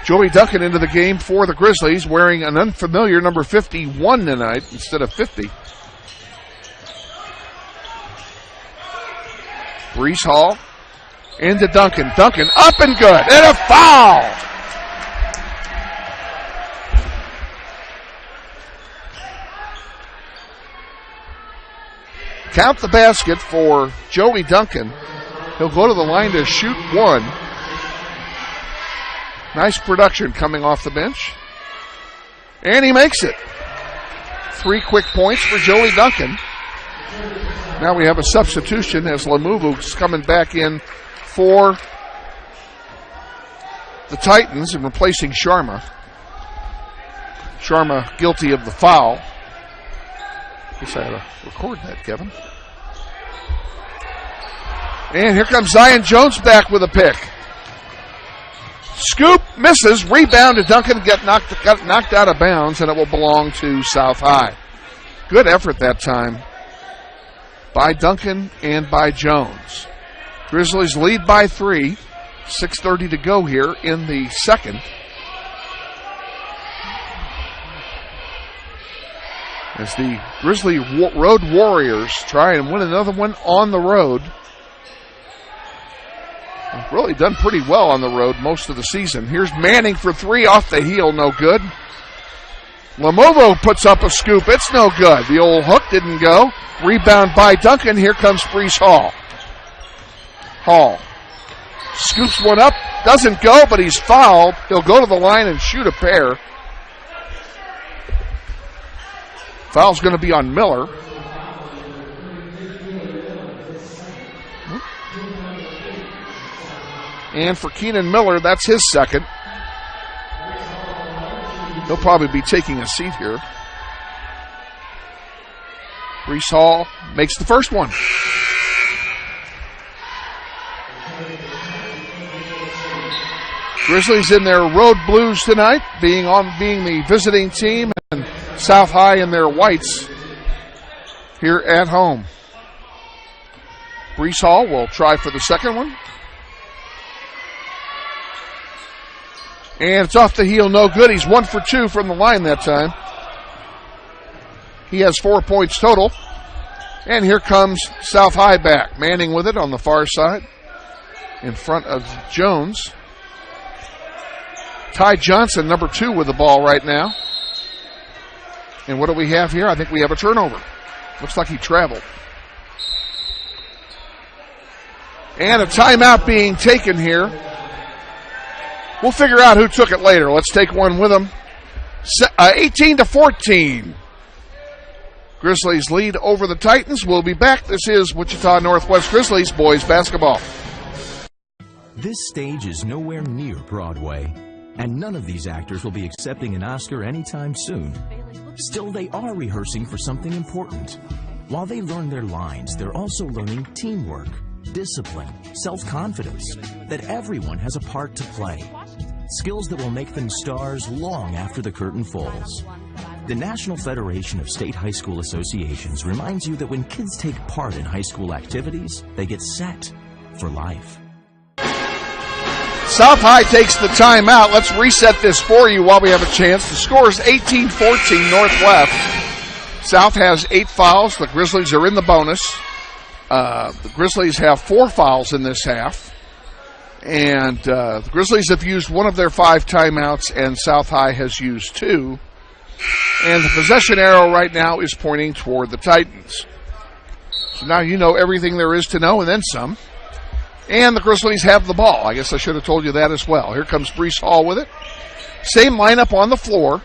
Joey Duncan into the game for the Grizzlies, wearing an unfamiliar number 51 tonight instead of 50. Brees Hall into Duncan. Duncan up and good. And a foul! Count the basket for Joey Duncan. He'll go to the line to shoot one. Nice production coming off the bench. And he makes it. 3 quick points for Joey Duncan. Now we have a substitution as Lamuvu's coming back in for the Titans and replacing Sharma. Sharma guilty of the foul. Guess I ought to record that, Kevin. And here comes Zion Jones back with a pick. Scoop, misses, rebound to Duncan, got knocked out of bounds, and it will belong to South High. Good effort that time by Duncan and by Jones. Grizzlies lead by 3. 6:30 to go here in the second. As the Grizzly Road Warriors try and win another one on the road. They've really done pretty well on the road most of the season. Here's Manning for 3 off the heel, no good. Lamovo puts up a scoop. It's no good. The old hook didn't go. Rebound by Duncan. Here comes Brees Hall. Hall scoops one up. Doesn't go, but he's fouled. He'll go to the line and shoot a pair. Foul's going to be on Miller. And for Keenan Miller, that's his second. He'll probably be taking a seat here. Brees Hall makes the first one. Grizzlies in their road blues tonight, being the visiting team, and South High in their whites here at home. Brees Hall will try for the second one. And it's off the heel, no good. He's 1 for 2 from the line that time. He has 4 points total. And here comes South High back. Manning with it on the far side in front of Jones. Ty Johnson, number 2, with the ball right now. And what do we have here? I think we have a turnover. Looks like he traveled. And a timeout being taken here. We'll figure out who took it later. Let's take one with them. 18-14. Grizzlies lead over the Titans. We'll be back. This is Wichita Northwest Grizzlies boys basketball. This stage is nowhere near Broadway, and none of these actors will be accepting an Oscar anytime soon. Still, they are rehearsing for something important. While they learn their lines, they're also learning teamwork, discipline, self-confidence, that everyone has a part to play. Skills that will make them stars long after the curtain falls. The National Federation of State High School Associations reminds you that when kids take part in high school activities, they get set for life. South High takes the timeout. Let's reset this for you while we have a chance. The score is 18-14 Northwest. South has 8 fouls. The Grizzlies are in the bonus. The Grizzlies have 4 fouls in this half. And the Grizzlies have used 1 of their 5 timeouts, and South High has used 2. And the possession arrow right now is pointing toward the Titans. So now you know everything there is to know and then some. And the Grizzlies have the ball. I guess I should have told you that as well. Here comes Brees Hall with it. Same lineup on the floor.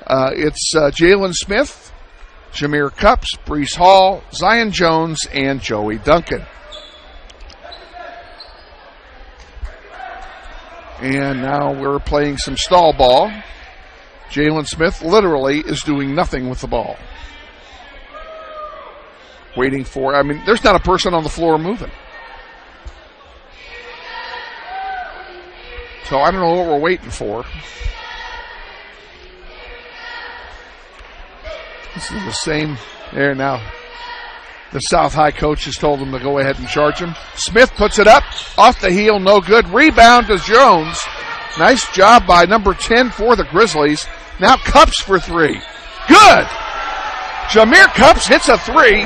It's Jalen Smith, Jameer Cups, Brees Hall, Zion Jones, and Joey Duncan. And now we're playing some stall ball. Jalen Smith literally is doing nothing with the ball. Waiting for, there's not a person on the floor moving. So I don't know what we're waiting for. This is the same there now. The South High coach has told him to go ahead and charge him. Smith puts it up. Off the heel, no good. Rebound to Jones. Nice job by number 10 for the Grizzlies. Now Cups for 3. Good! Jameer Cups hits a 3.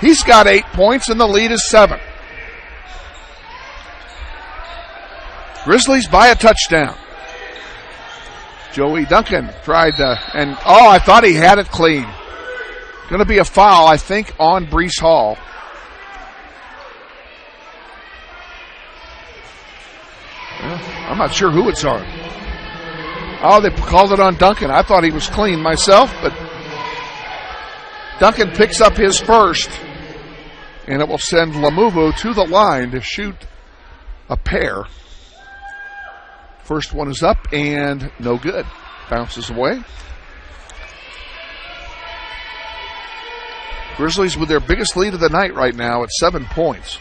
He's got 8 points and the lead is 7. Grizzlies by a touchdown. Joey Duncan tried to, I thought he had it clean. Going to be a foul, I think, on Brees Hall. Well, I'm not sure who it's on. Oh, they called it on Duncan. I thought he was clean myself, but Duncan picks up his first, and it will send Lamuvu to the line to shoot a pair. First one is up and no good. Bounces away. Grizzlies with their biggest lead of the night right now at 7 points.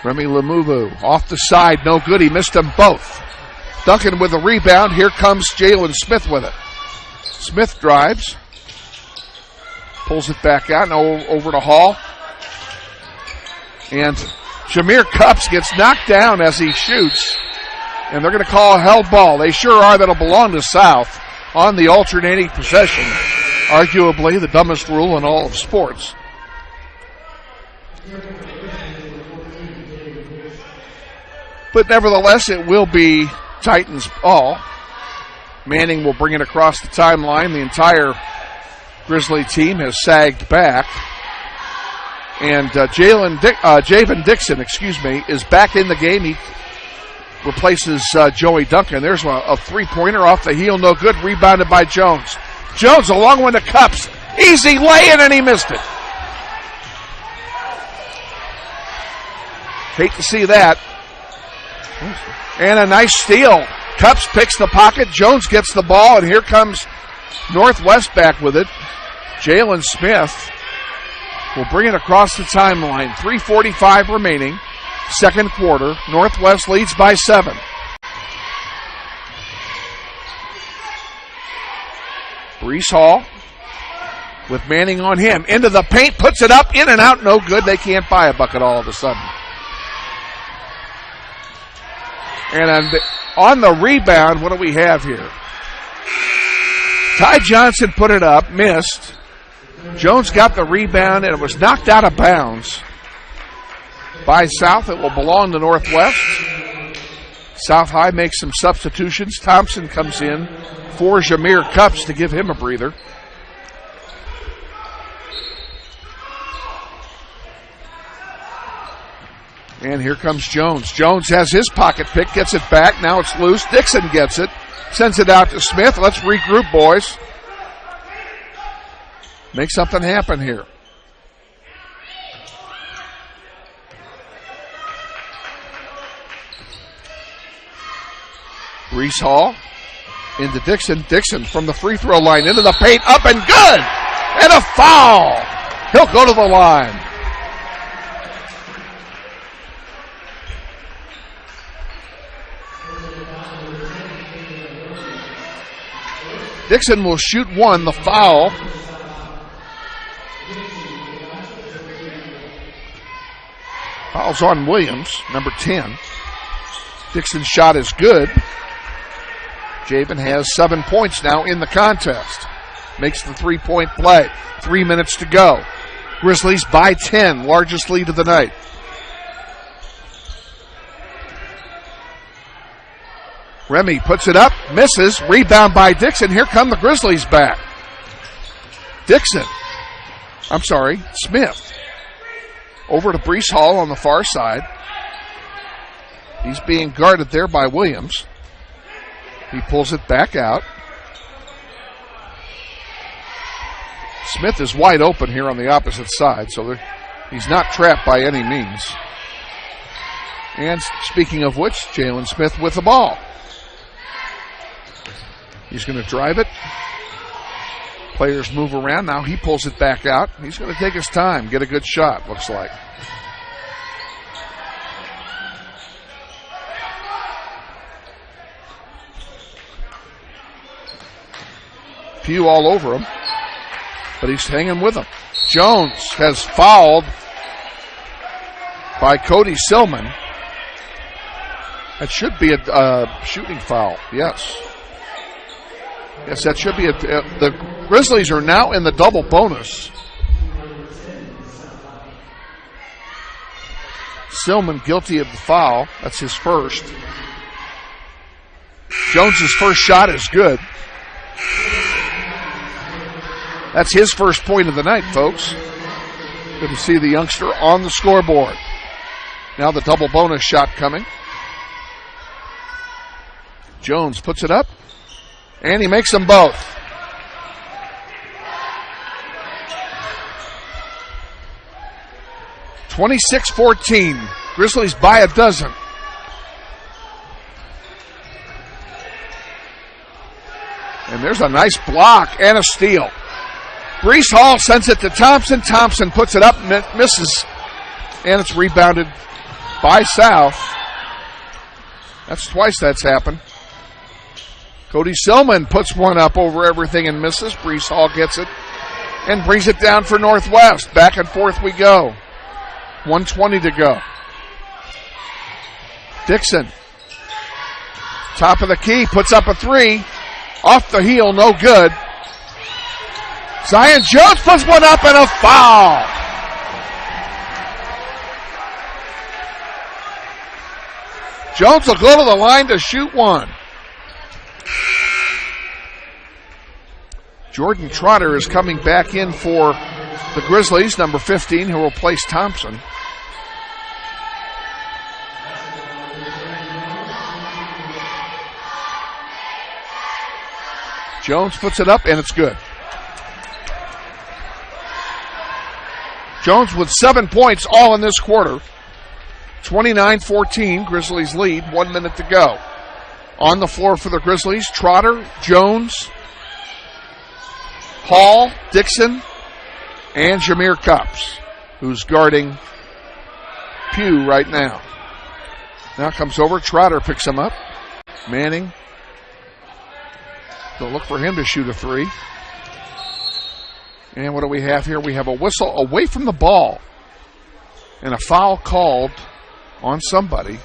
Remy Lamuvu off the side, no good. He missed them both. Duncan with the rebound. Here comes Jalen Smith with it. Smith drives. Pulls it back out and over to Hall. And Jameer Cups gets knocked down as he shoots. And they're going to call a held ball. They sure are. That'll belong to South on the alternating possession. Arguably the dumbest rule in all of sports. But nevertheless, it will be Titans ball. Manning will bring it across the timeline. The entire Grizzly team has sagged back. And Javen Dixon, is back in the game. He replaces Joey Duncan. There's a three-pointer off the heel, no good. Rebounded by Jones. Jones, a long one to Cups. Easy lay-in, and he missed it. Hate to see that. And a nice steal. Cups picks the pocket. Jones gets the ball, and here comes Northwest back with it. Jalen Smith will bring it across the timeline. 3:45 remaining. Second quarter. Northwest leads by 7. Brees Hall with Manning on him. Into the paint, puts it up, in and out, no good. They can't buy a bucket all of a sudden. And on the rebound, what do we have here? Ty Johnson put it up, missed. Jones got the rebound, and it was knocked out of bounds by South. It will belong to Northwest. South High makes some substitutions. Thompson comes in for Jameer Cups to give him a breather. And here comes Jones. Jones has his pocket pick, gets it back. Now it's loose. Dixon gets it, sends it out to Smith. Let's regroup, boys. Make something happen here. Brees Hall into Dixon. Dixon from the free throw line into the paint, up and good! And a foul! He'll go to the line. Dixon will shoot one, the foul. Foul's on Williams, number 10. Dixon's shot is good. Javen has 7 points now in the contest. Makes the three-point play. 3 minutes to go. Grizzlies by 10, largest lead of the night. Remy puts it up, misses, rebound by Dixon. Here come the Grizzlies back. Smith. Over to Brees Hall on the far side. He's being guarded there by Williams. He pulls it back out. Smith is wide open here on the opposite side, so he's not trapped by any means. And speaking of which, Jalen Smith with the ball. He's going to drive it. Players move around. Now he pulls it back out. He's going to take his time, get a good shot, looks like. Pugh all over him, but he's hanging with him. Jones has fouled by Cody Silman. That should be a shooting foul, yes. Yes, that should be the Grizzlies are now in the double bonus. Silman guilty of the foul. That's his first. Jones's first shot is good. That's his first point of the night, folks. Good to see the youngster on the scoreboard. Now the double bonus shot coming. Jones puts it up. And he makes them both. (26-14). Grizzlies by a dozen. And there's a nice block and a steal. Brees Hall sends it to Thompson. Thompson puts it up and misses. And it's rebounded by South. That's twice that's happened. Cody Silman puts one up over everything and misses. Brees Hall gets it and brings it down for Northwest. Back and forth we go. 1:20 to go. Dixon, top of the key, puts up a three. Off the heel, no good. Zion Jones puts one up and a foul. Jones will go to the line to shoot one. Jordan Trotter is coming back in for the Grizzlies, number 15, who will replace Thompson. Jones puts it up, and it's good. Jones with 7 points, all in this quarter. 29-14, Grizzlies lead, 1 minute to go. On the floor for the Grizzlies, Trotter, Jones, Hall, Dixon, and Jameer Cups, who's guarding Pugh right now. Now comes over, Trotter picks him up. Manning. They'll look for him to shoot a three. And what do we have here? We have a whistle away from the ball. And a foul called on somebody.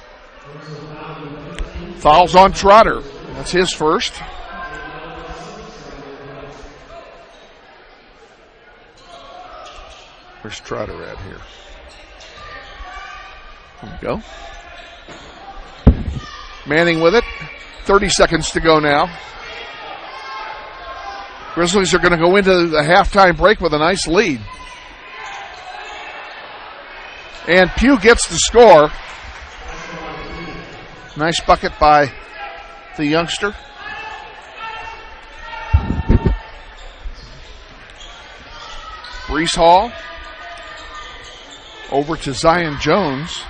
Foul's on Trotter. That's his first. Where's Trotter at here? There we go. Manning with it. 30 seconds to go now. Grizzlies are going to go into the halftime break with a nice lead. And Pugh gets the score. Nice bucket by the youngster. Brees Hall. Over to Zion Jones.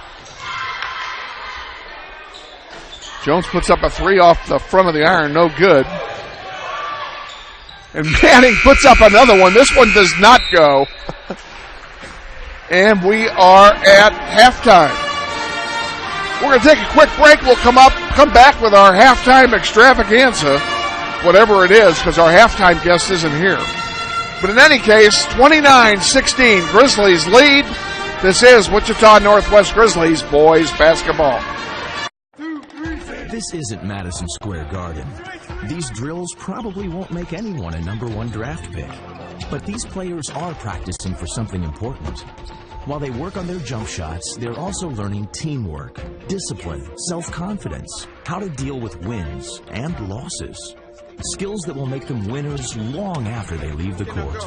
Jones puts up a three off the front of the iron, no good. And Manning puts up another one. This one does not go. And we are at halftime. We're going to take a quick break. We'll come back with our halftime extravaganza, whatever it is, because our halftime guest isn't here. But in any case, 29-16, Grizzlies lead. This is Wichita Northwest Grizzlies boys basketball. This isn't Madison Square Garden. These drills probably won't make anyone a number 1 draft pick. But these players are practicing for something important. While they work on their jump shots, they're also learning teamwork, discipline, self-confidence, how to deal with wins and losses. Skills that will make them winners long after they leave the court.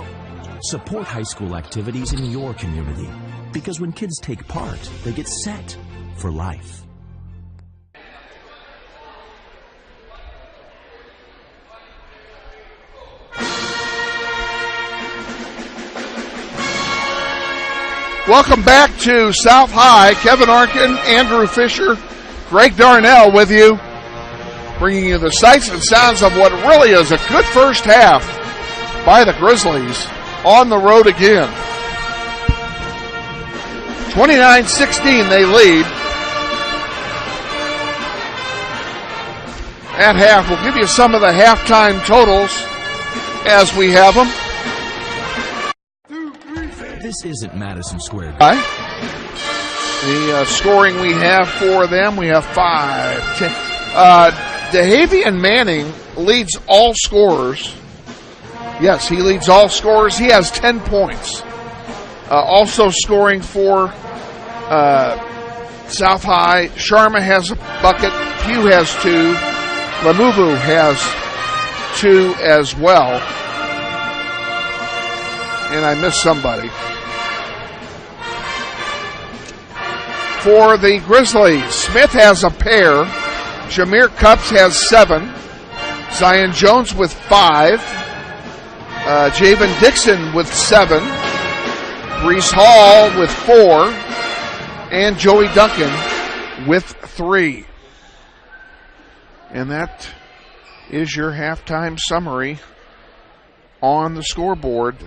Support high school activities in your community, because when kids take part, they get set for life. Welcome back to South High. Kevin Arkin, Andrew Fisher, Greg Darnell with you, bringing you the sights and sounds of what really is a good first half by the Grizzlies on the road again. 29-16 they lead. At half, we'll give you some of the halftime totals as we have them. This isn't Madison Square. The scoring we have for them, we have 5, 10. DeHavian Manning leads all scorers. Yes, he leads all scorers. He has 10 points. Also scoring for South High, Sharma has a bucket. Pugh has 2. Lamuvu has 2 as well. And I missed somebody. For the Grizzlies, Smith has a pair. Jameer Cups has 7. Zion Jones with 5. Javen Dixon with 7. Brees Hall with 4. And Joey Duncan with 3. And that is your halftime summary on the scoreboard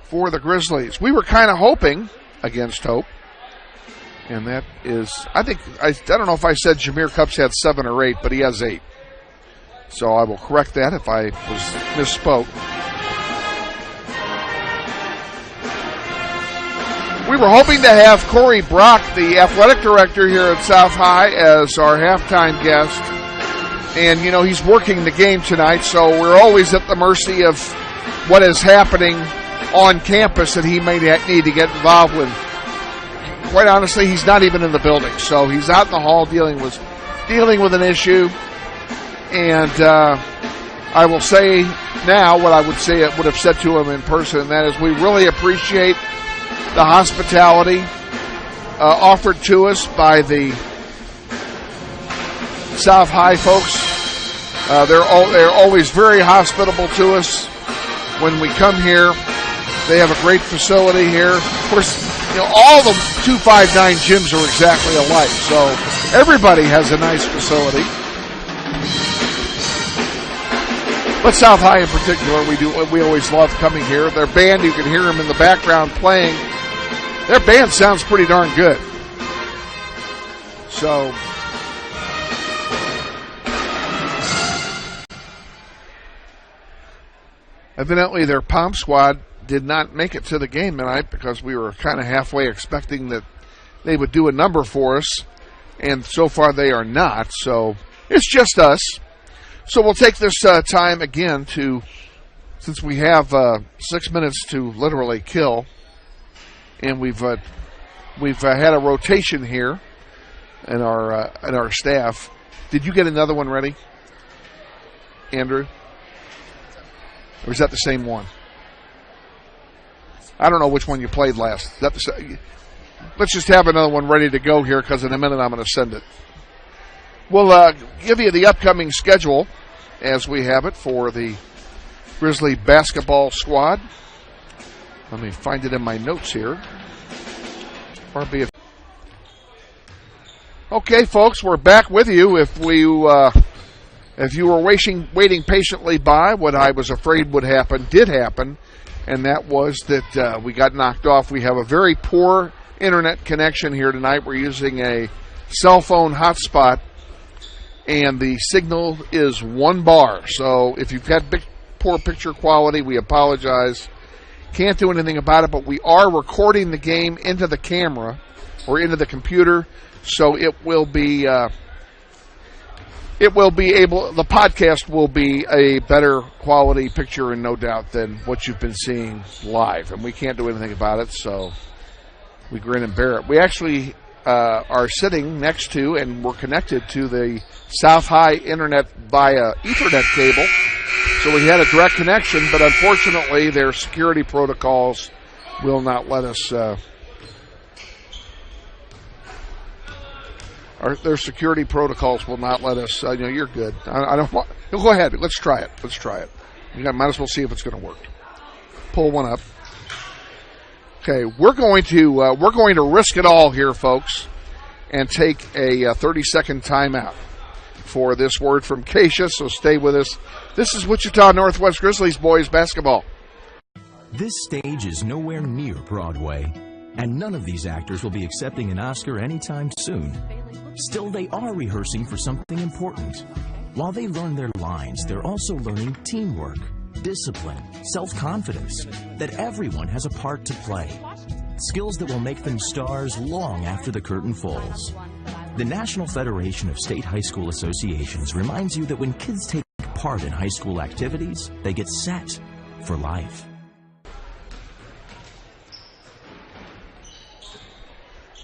for the Grizzlies. We were kind of hoping against hope. And that is, I don't know if I said Jameer Cups had 7 or 8, but he has 8. So I will correct that if I misspoke. We were hoping to have Corey Brock, the athletic director here at South High, as our halftime guest. And, you know, he's working the game tonight, so we're always at the mercy of what is happening on campus that he may need to get involved with. Quite honestly, he's not even in the building, so he's out in the hall dealing with dealing with an issue. And I will say now what I would have said to him in person, and that is we really appreciate the hospitality offered to us by the South High folks. They're always very hospitable to us when we come here. They have a great facility here. Of course, all the 259 gyms are exactly alike, so everybody has a nice facility. But South High in particular, we always love coming here. Their band, you can hear them in the background playing. Their band sounds pretty darn good. So evidently their Pomp Squad did not make it to the game tonight because we were kind of halfway expecting that they would do a number for us, and so far they are not. So it's just us. So we'll take this time again since we have 6 minutes to literally kill, and we've had a rotation here in our staff. Did you get another one ready, Andrew? Or is that the same one? I don't know which one you played last. Let's just have another one ready to go here because in a minute I'm going to send it. We'll give you the upcoming schedule as we have it for the Grizzly basketball squad. Let me find it in my notes here. Okay, folks, we're back with you. If you were waiting patiently by, what I was afraid would happen did happen, and that was that we got knocked off. We have a very poor internet connection here tonight. We're using a cell phone hotspot, and the signal is 1 bar. So if you've had poor picture quality, we apologize. Can't do anything about it, but we are recording the game into the camera or into the computer, so the podcast will be a better quality picture, and no doubt, than what you've been seeing live. And we can't do anything about it, so we grin and bear it. We actually are sitting next to, and we're connected to the South High internet via Ethernet cable. So we had a direct connection, but unfortunately their security protocols will not let us their security protocols will not let us. You're good. I don't want. Go ahead. Let's try it. Might as well see if it's going to work. Pull one up. Okay, we're going to risk it all here, folks, and take a 30-second timeout for this word from Keisha. So stay with us. This is Wichita Northwest Grizzlies boys basketball. This stage is nowhere near Broadway, and none of these actors will be accepting an Oscar anytime soon. Still, they are rehearsing for something important. While they learn their lines, they're also learning teamwork, discipline, self-confidence, that everyone has a part to play. Skills that will make them stars long after the curtain falls. The National Federation of State High School Associations reminds you that when kids take part in high school activities, they get set for life.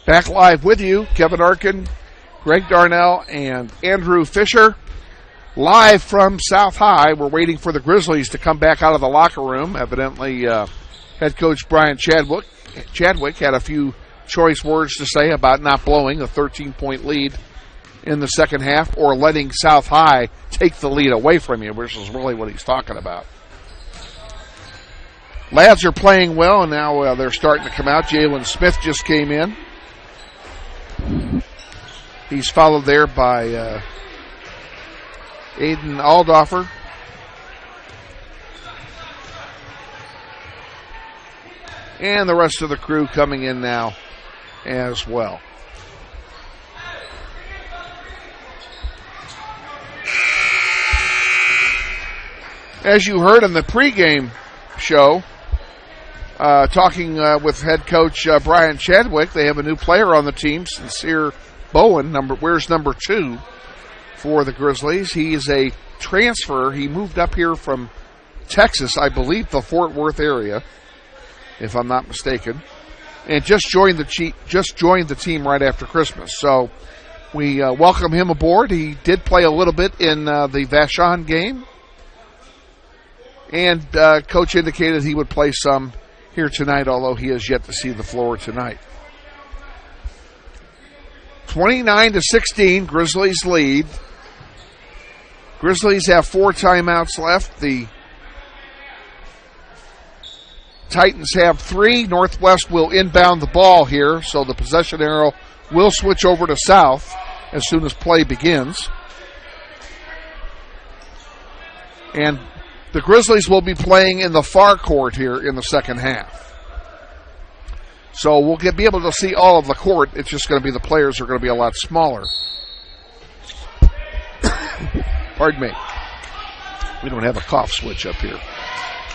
Back live with you, Kevin Arkin, Greg Darnell, and Andrew Fisher. Live from South High. We're waiting for the Grizzlies to come back out of the locker room. Evidently, head coach Brian Chadwick had a few choice words to say about not blowing a 13-point lead in the second half or letting South High take the lead away from you, which is really what he's talking about. Lads are playing well, and now they're starting to come out. Jalen Smith just came in. He's followed there by Aiden Aldoffer. And the rest of the crew coming in now as well. As you heard in the pregame show, talking with head coach Brian Chadwick, they have a new player on the team, Sincere Bowen. Wears number 2 for the Grizzlies. He is a transfer. He moved up here from Texas, I believe the Fort Worth area, if I'm not mistaken, and just joined the team right after Christmas. So We welcome him aboard. He did play a little bit in the Vashon game. And Coach indicated he would play some here tonight, although he has yet to see the floor tonight. 29-16, Grizzlies lead. Grizzlies have 4 timeouts left. The Titans have 3. Northwest will inbound the ball here, so the possession arrow will switch over to South as soon as play begins. And the Grizzlies will be playing in the far court here in the second half. So we'll be able to see all of the court. It's just going to be the players are going to be a lot smaller. Pardon me. We don't have a cough switch up here.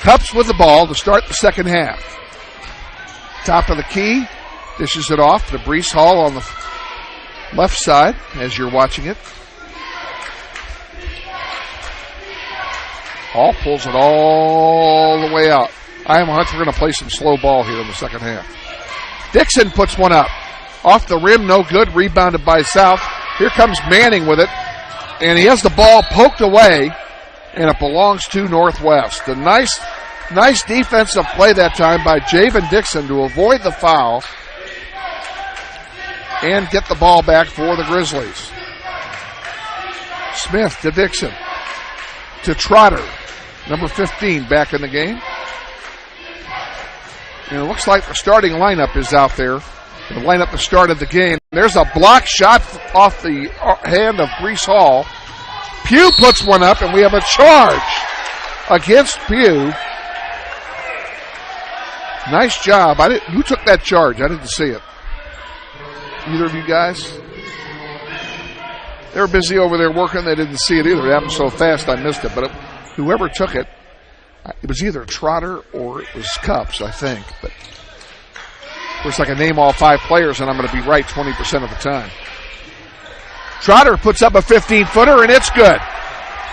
Cups with the ball to start the second half. Top of the key. Dishes it off to Brees Hall on the left side as you're watching it. Hall pulls it all the way out. I am a hunch we're going to play some slow ball here in the second half. Dixon puts one up. Off the rim, no good. Rebounded by South. Here comes Manning with it. And he has the ball poked away. And it belongs to Northwest. A nice defensive play that time by Javen Dixon to avoid the foul and get the ball back for the Grizzlies. Smith to Dixon. To Trotter. Number 15 back in the game. And it looks like the starting lineup is out there. The lineup that started the game. There's a block shot off the hand of Brees Hall. Pugh puts one up, and we have a charge against Pugh. Nice job. Who took that charge? I didn't see it. Either of you guys? They were busy over there working. They didn't see it either. It happened so fast I missed it. But whoever took it, it was either Trotter or it was Cups, I think. But of course, I can name all 5 players, and I'm going to be right 20% of the time. Trotter puts up a 15-footer, and it's good.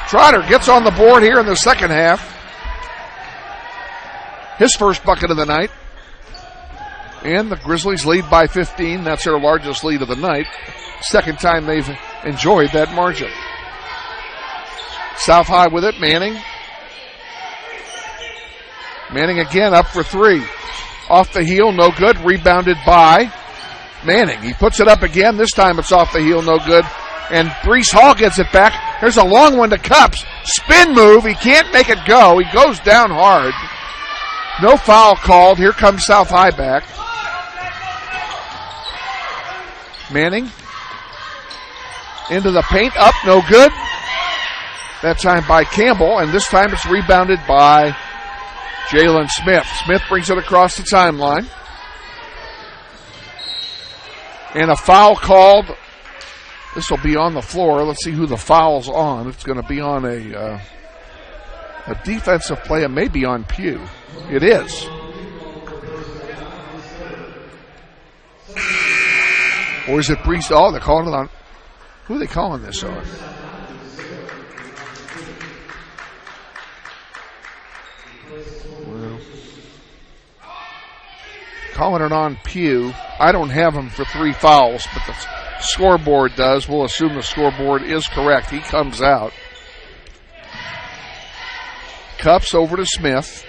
Trotter gets on the board here in the second half. His first bucket of the night. And the Grizzlies lead by 15. That's their largest lead of the night. Second time they've enjoyed that margin. South High with it, Manning. Manning again up for 3. Off the heel, no good. Rebounded by Manning. He puts it up again. This time it's off the heel, no good. And Brees Hall gets it back. There's a long one to Cups. Spin move. He can't make it go. He goes down hard. No foul called. Here comes South High back. Manning. Into the paint. Up, no good. That time by Campbell. And this time it's rebounded by Jalen Smith. Smith brings it across the timeline. And a foul called. This will be on the floor. Let's see who the foul's on. It's going to be on a defensive play. It may be on Pugh. It is. Or is it Brees? Oh, they're calling it on. Who are they calling this on? Well, calling it on Pugh. I don't have him for 3 fouls, but the scoreboard does. We'll assume the scoreboard is correct. He comes out. Cups over to Smith.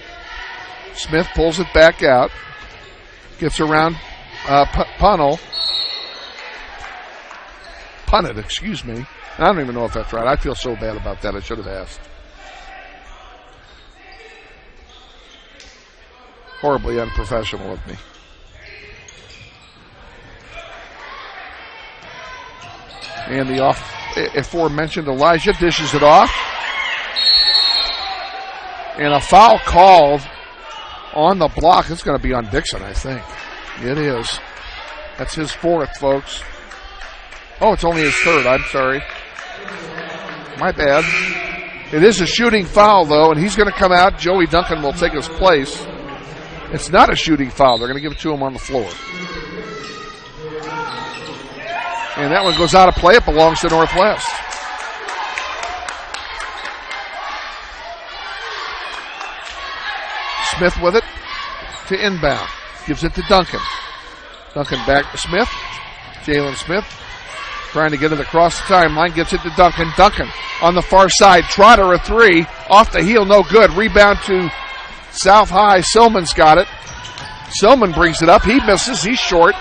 Smith pulls it back out. Gets around Punted, excuse me. I don't even know if that's right. I feel so bad about that. I should have asked. Horribly unprofessional of me. And the aforementioned Elijah dishes it off. And a foul called on the block. It's going to be on Dixon, I think. It is. That's his 4th, folks. Oh, it's only his 3rd. I'm sorry. My bad. It is a shooting foul, though, and he's going to come out. Joey Duncan will take his place. It's not a shooting foul. They're going to give it to him on the floor. And that one goes out of play. It belongs to Northwest. Smith with it to inbound. Gives it to Duncan. Duncan back to Smith. Jalen Smith Trying to get it across the timeline, gets it to Duncan. Duncan on the far side. Trotter a three. Off the heel, no good. Rebound to South High. Silman's got it. Silman brings it up. He misses. He's short.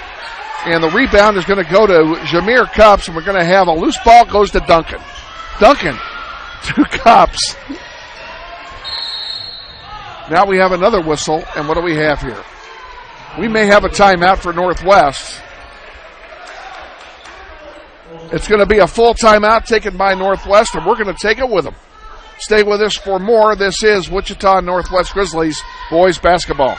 And the rebound is going to go to Jameer Cups, and we're going to have a loose ball goes to Duncan. Duncan to Cups. Now we have another whistle, and what do we have here? We may have a timeout for Northwest. It's going to be a full timeout taken by Northwest, and we're going to take it with them. Stay with us for more. This is Wichita Northwest Grizzlies boys basketball.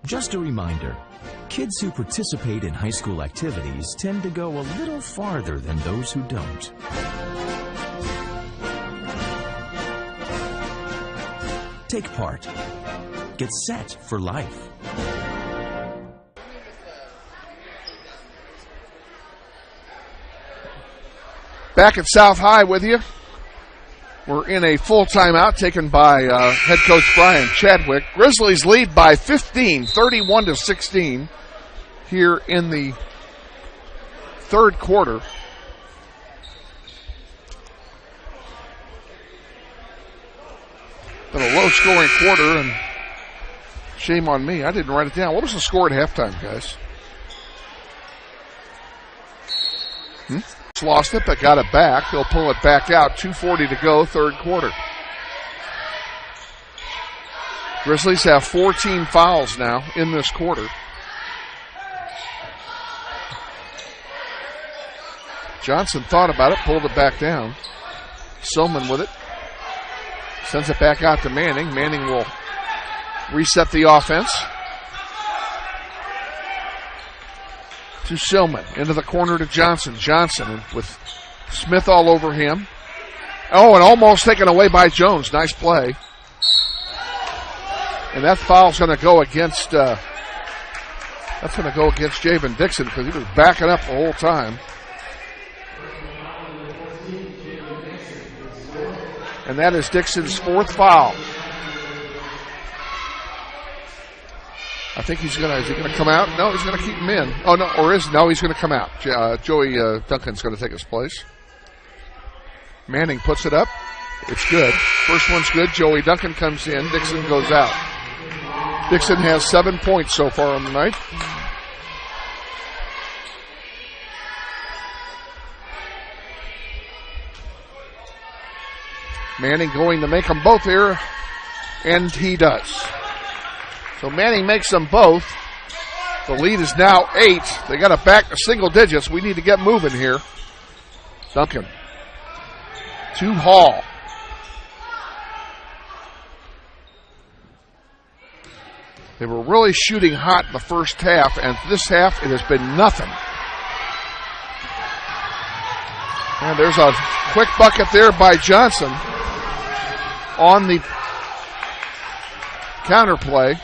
Just a reminder, kids who participate in high school activities tend to go a little farther than those who don't. Take part. Get set for life. Back at South High with you. We're in a full timeout taken by head coach Brian Chadwick. Grizzlies lead by 15, 31-16 here in the third quarter. Been a low-scoring quarter, and shame on me. I didn't write it down. What was the score at halftime, guys? Lost it, but got it back. He'll pull it back out. 2:40 to go, third quarter. Grizzlies have 14 fouls now in this quarter. Johnson thought about it, pulled it back down. Silman with it. Sends it back out to Manning. Manning will reset the offense. To Silman, into the corner to Johnson. Johnson with Smith all over him. Oh, and almost taken away by Jones. Nice play. And that foul's going to go against Javen Dixon because he was backing up the whole time. And that is Dixon's fourth foul. I think is he going to come out? No, he's going to keep him in. Oh, no, he's going to come out. Joey Duncan's going to take his place. Manning puts it up. It's good. First one's good. Joey Duncan comes in. Dixon goes out. Dixon has 7 points so far on the night. Manning going to make them both here, and he does. So Manning makes them both. The lead is now 8. They got it back to single digits. We need to get moving here. Duncan. To Hall. They were really shooting hot in the first half, and this half it has been nothing. And there's a quick bucket there by Johnson on the counter play.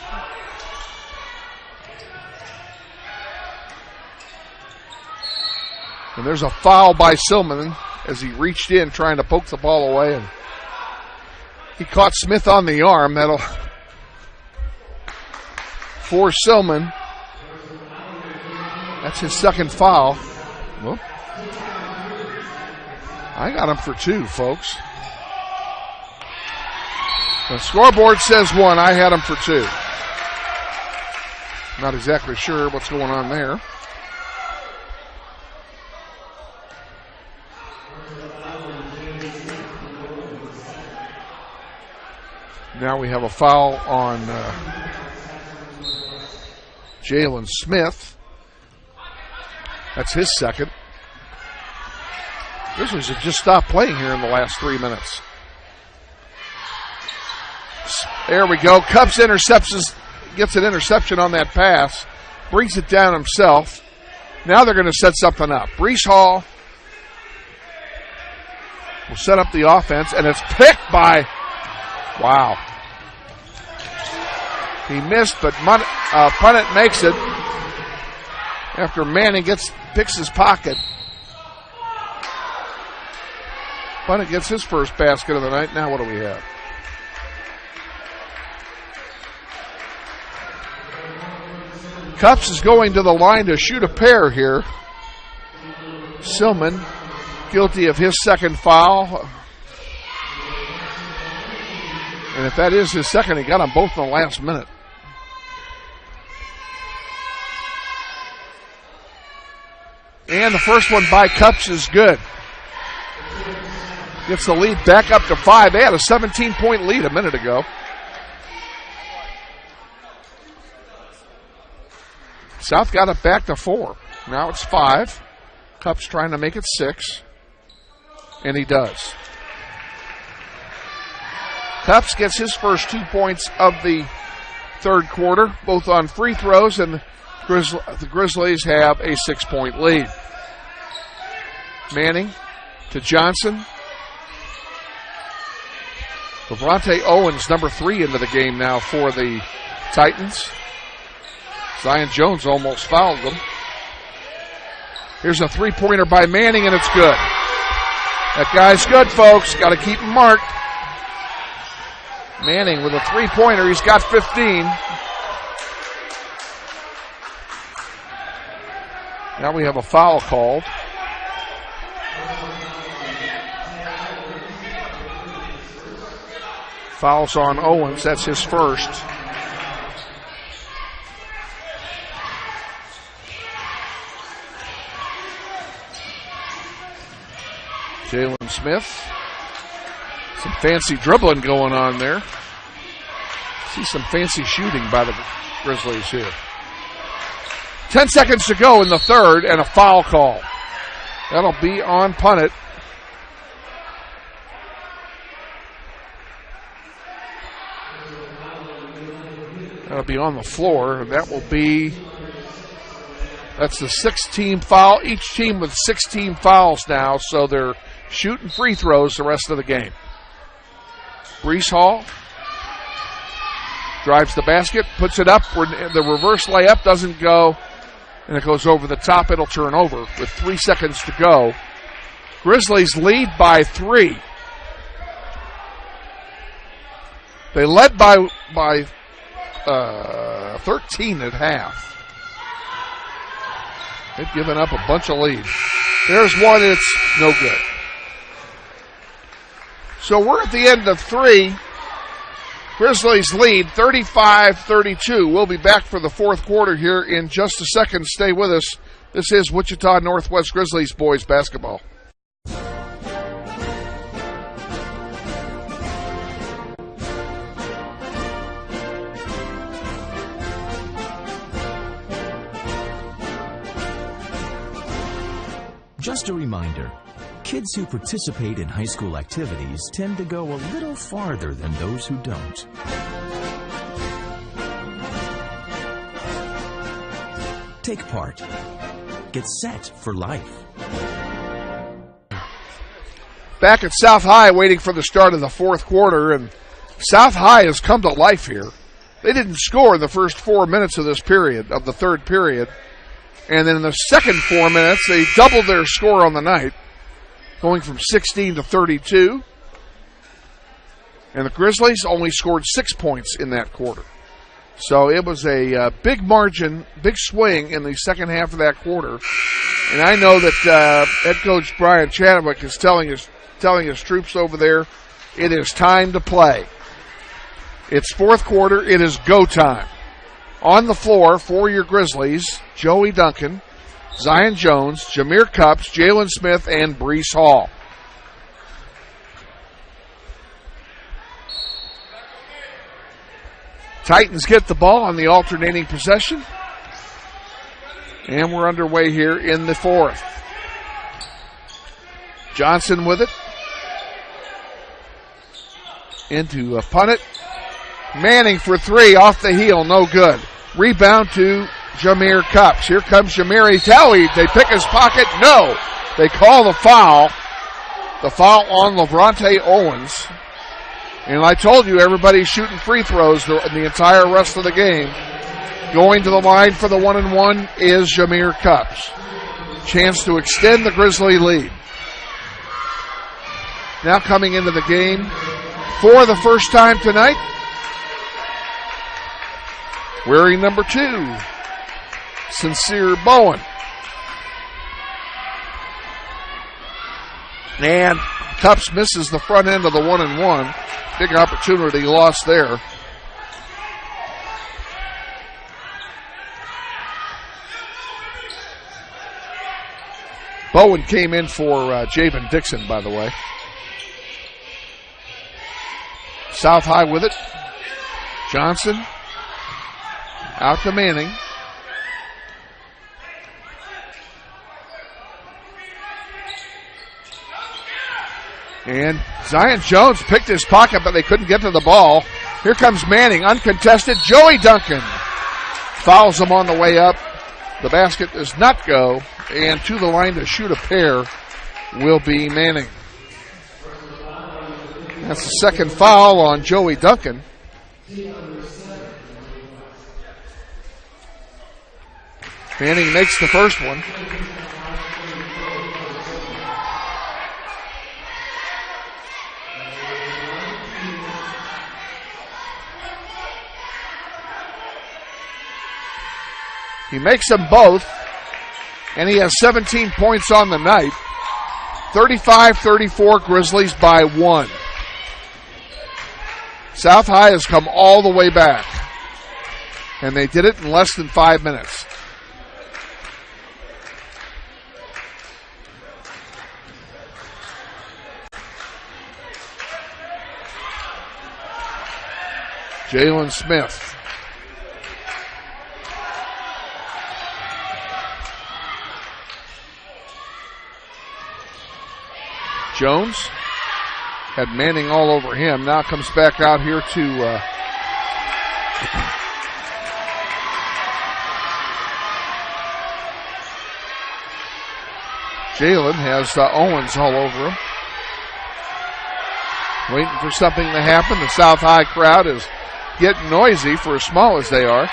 And there's a foul by Silman as he reached in trying to poke the ball away, and he caught Smith on the arm. That'll force Silman. That's his second foul. Well, I got him for 2, folks. The scoreboard says 1. I had him for 2. Not exactly sure what's going on there. Now we have a foul on Jalen Smith. That's his second. Grizzlies have just stopped playing here in the last 3 minutes. There we go. Cubs gets an interception on that pass. Brings it down himself. Now they're going to set something up. Brees Hall will set up the offense, and it's picked by... Wow. He missed, but Punnett makes it after Manning picks his pocket. Punnett gets his first basket of the night. Now what do we have? Cups is going to the line to shoot a pair here. Silman, guilty of his second foul. And if that is his second, he got them both in the last minute. And the first one by Cups is good. Gets the lead back up to 5. They had a 17-point lead a minute ago. South got it back to 4. Now it's 5. Cups trying to make it 6. And he does. Cups gets his first 2 points of the third quarter, both on free throws, and the Grizzlies have a 6-point lead. Manning to Johnson. Levante Owens, number 3 into the game now for the Titans. Zion Jones almost fouled them. Here's a three-pointer by Manning, and it's good. That guy's good, folks. Got to keep him marked. Manning with a three-pointer. He's got 15. Now we have a foul called. Fouls on Owens. That's his first. Jalen Smith. Some fancy dribbling going on there. See some fancy shooting by the Grizzlies here. 10 seconds to go in the third, and a foul call. That'll be on Punnett. That'll be on the floor, and that will be... That's the 6th team foul. Each team with 16 fouls now, so they're shooting free throws the rest of the game. Brees Hall drives the basket, puts it up. The reverse layup doesn't go, and it goes over the top. It'll turn over with 3 seconds to go. Grizzlies lead by 3. They led by 13 at half. They've given up a bunch of leads. There's one, it's no good. So we're at the end of 3. Grizzlies lead 35-32. We'll be back for the fourth quarter here in just a second. Stay with us. This is Wichita Northwest Grizzlies boys basketball. Just a reminder, kids who participate in high school activities tend to go a little farther than those who don't. Take part. Get set for life. Back at South High waiting for the start of the fourth quarter, and South High has come to life here. They didn't score in the first 4 minutes of this period, of the third period. And then in the second 4 minutes, they doubled their score on the night, going from 16 to 32. And the Grizzlies only scored 6 points in that quarter. So it was a big margin, big swing in the second half of that quarter. And I know that head coach Brian Chadwick is telling his troops over there, it is time to play. It's fourth quarter. It is go time. On the floor for your Grizzlies, Joey Duncan, Zion Jones, Jameer Cups, Jalen Smith, and Brees Hall. Titans get the ball on the alternating possession. And we're underway here in the fourth. Johnson with it. Into a Punnett. Manning for 3 off the heel, no good. Rebound to Jameer Cups. Here comes Jameer. They pick his pocket. No. They call the foul. The foul on Levante Owens. And I told you everybody's shooting free throws the entire rest of the game. Going to the line for the 1-and-1 is Jameer Cups. Chance to extend the Grizzly lead. Now coming into the game for the first time tonight, wearing number 2, Sincere Bowen. And Tups misses the front end of the 1-and-1. Big opportunity lost there. Bowen came in for Javen Dixon, by the way. South High with it. Johnson out to Manning. And Zion Jones picked his pocket, but they couldn't get to the ball. Here comes Manning, uncontested. Joey Duncan fouls him on the way up. The basket does not go, and to the line to shoot a pair will be Manning. That's the second foul on Joey Duncan. Manning makes the first one. He makes them both, and he has 17 points on the night. 35-34, Grizzlies by 1. South High has come all the way back, and they did it in less than 5 minutes. Jalen Smith. Jones had Manning all over him. Now comes back out here to Jalen has Owens all over him. Waiting for something to happen. The South High crowd is getting noisy for as small as they are.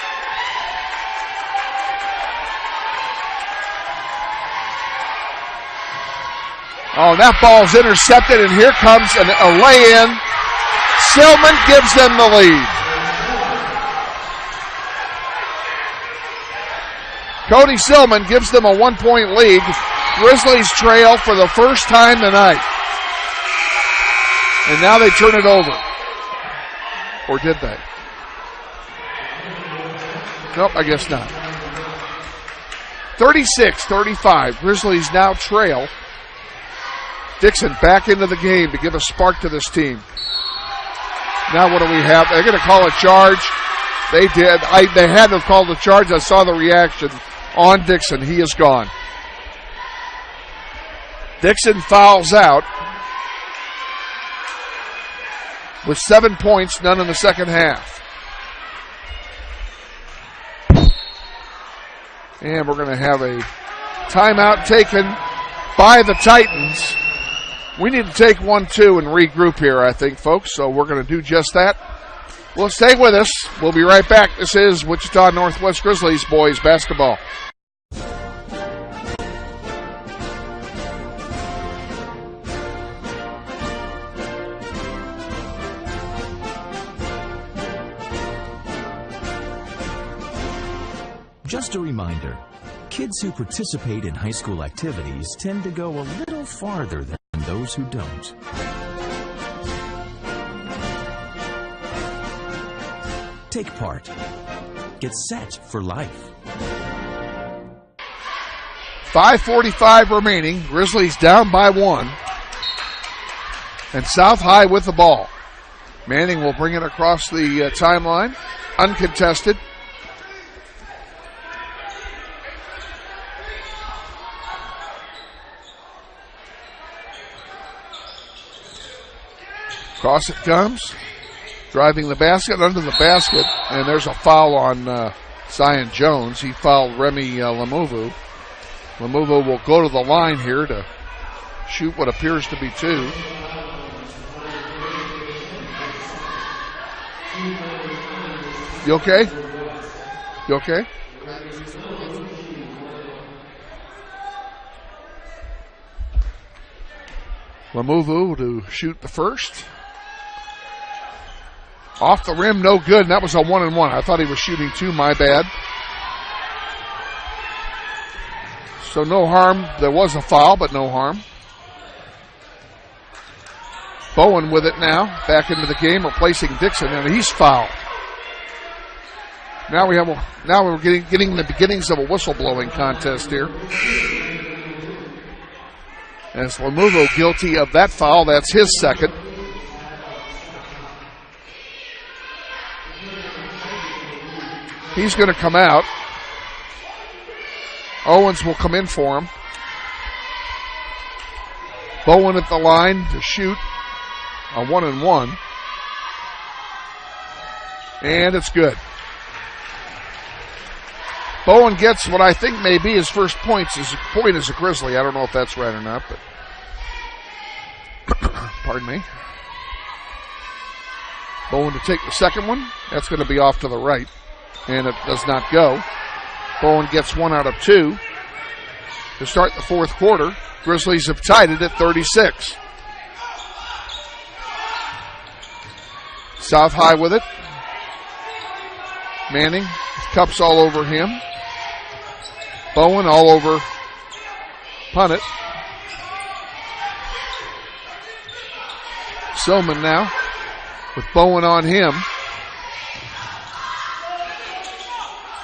Oh, that ball's intercepted, and here comes a lay-in. Silman gives them the lead. Cody Silman gives them a 1-point lead. Grizzlies trail for the first time tonight. And now they turn it over. Or did they? Nope, I guess not. 36-35. Grizzlies now trail. Dixon back into the game to give a spark to this team. Now what do we have? They're going to call a charge. They did. They had to have called the charge. I saw the reaction on Dixon. He is gone. Dixon fouls out with 7 points, none in the second half. And we're going to have a timeout taken by the Titans. We need to take 1-2 and regroup here, I think, folks. So we're going to do just that. Well, stay with us. We'll be right back. This is Wichita Northwest Grizzlies boys basketball. Just a reminder, kids who participate in high school activities tend to go a little farther than those who don't. Take part. Get set for life. 5:45 remaining. Grizzlies down by 1. And South High with the ball. Manning will bring it across the timeline. Uncontested. Across it comes. Driving the basket, under the basket. And there's a foul on Zion Jones. He fouled Remy Lamuvu. Lamuvu will go to the line here to shoot what appears to be 2. You okay? You okay? Lamuvu to shoot the first. Off the rim, no good, and that was a 1-and-1. I thought he was shooting 2, my bad. So no harm. There was a foul, but no harm. Bowen with it now, back into the game, replacing Dixon, and he's fouled. Now we're getting the beginnings of a whistleblowing contest here. As Lamuvo guilty of that foul, that's his second. He's going to come out. Owens will come in for him. Bowen at the line to shoot a 1-and-1. And it's good. Bowen gets what I think may be his first point as a Grizzly. I don't know if that's right or not, but pardon me. Bowen to take the second one. That's going to be off to the right, and it does not go. Bowen gets 1 out of 2 to start the fourth quarter. Grizzlies have tied it at 36. South High with it. Manning, cups all over him. Bowen all over Punnett. Silman now with Bowen on him.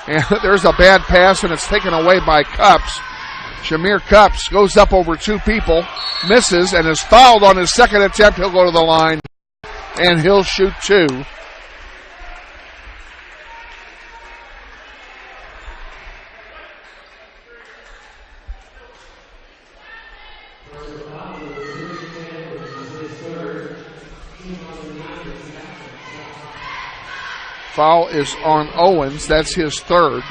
And there's a bad pass, and it's taken away by Cups. Shamir Cups goes up over 2 people, misses, and is fouled on his second attempt. He'll go to the line, and he'll shoot 2. Foul is on Owens. That's his third.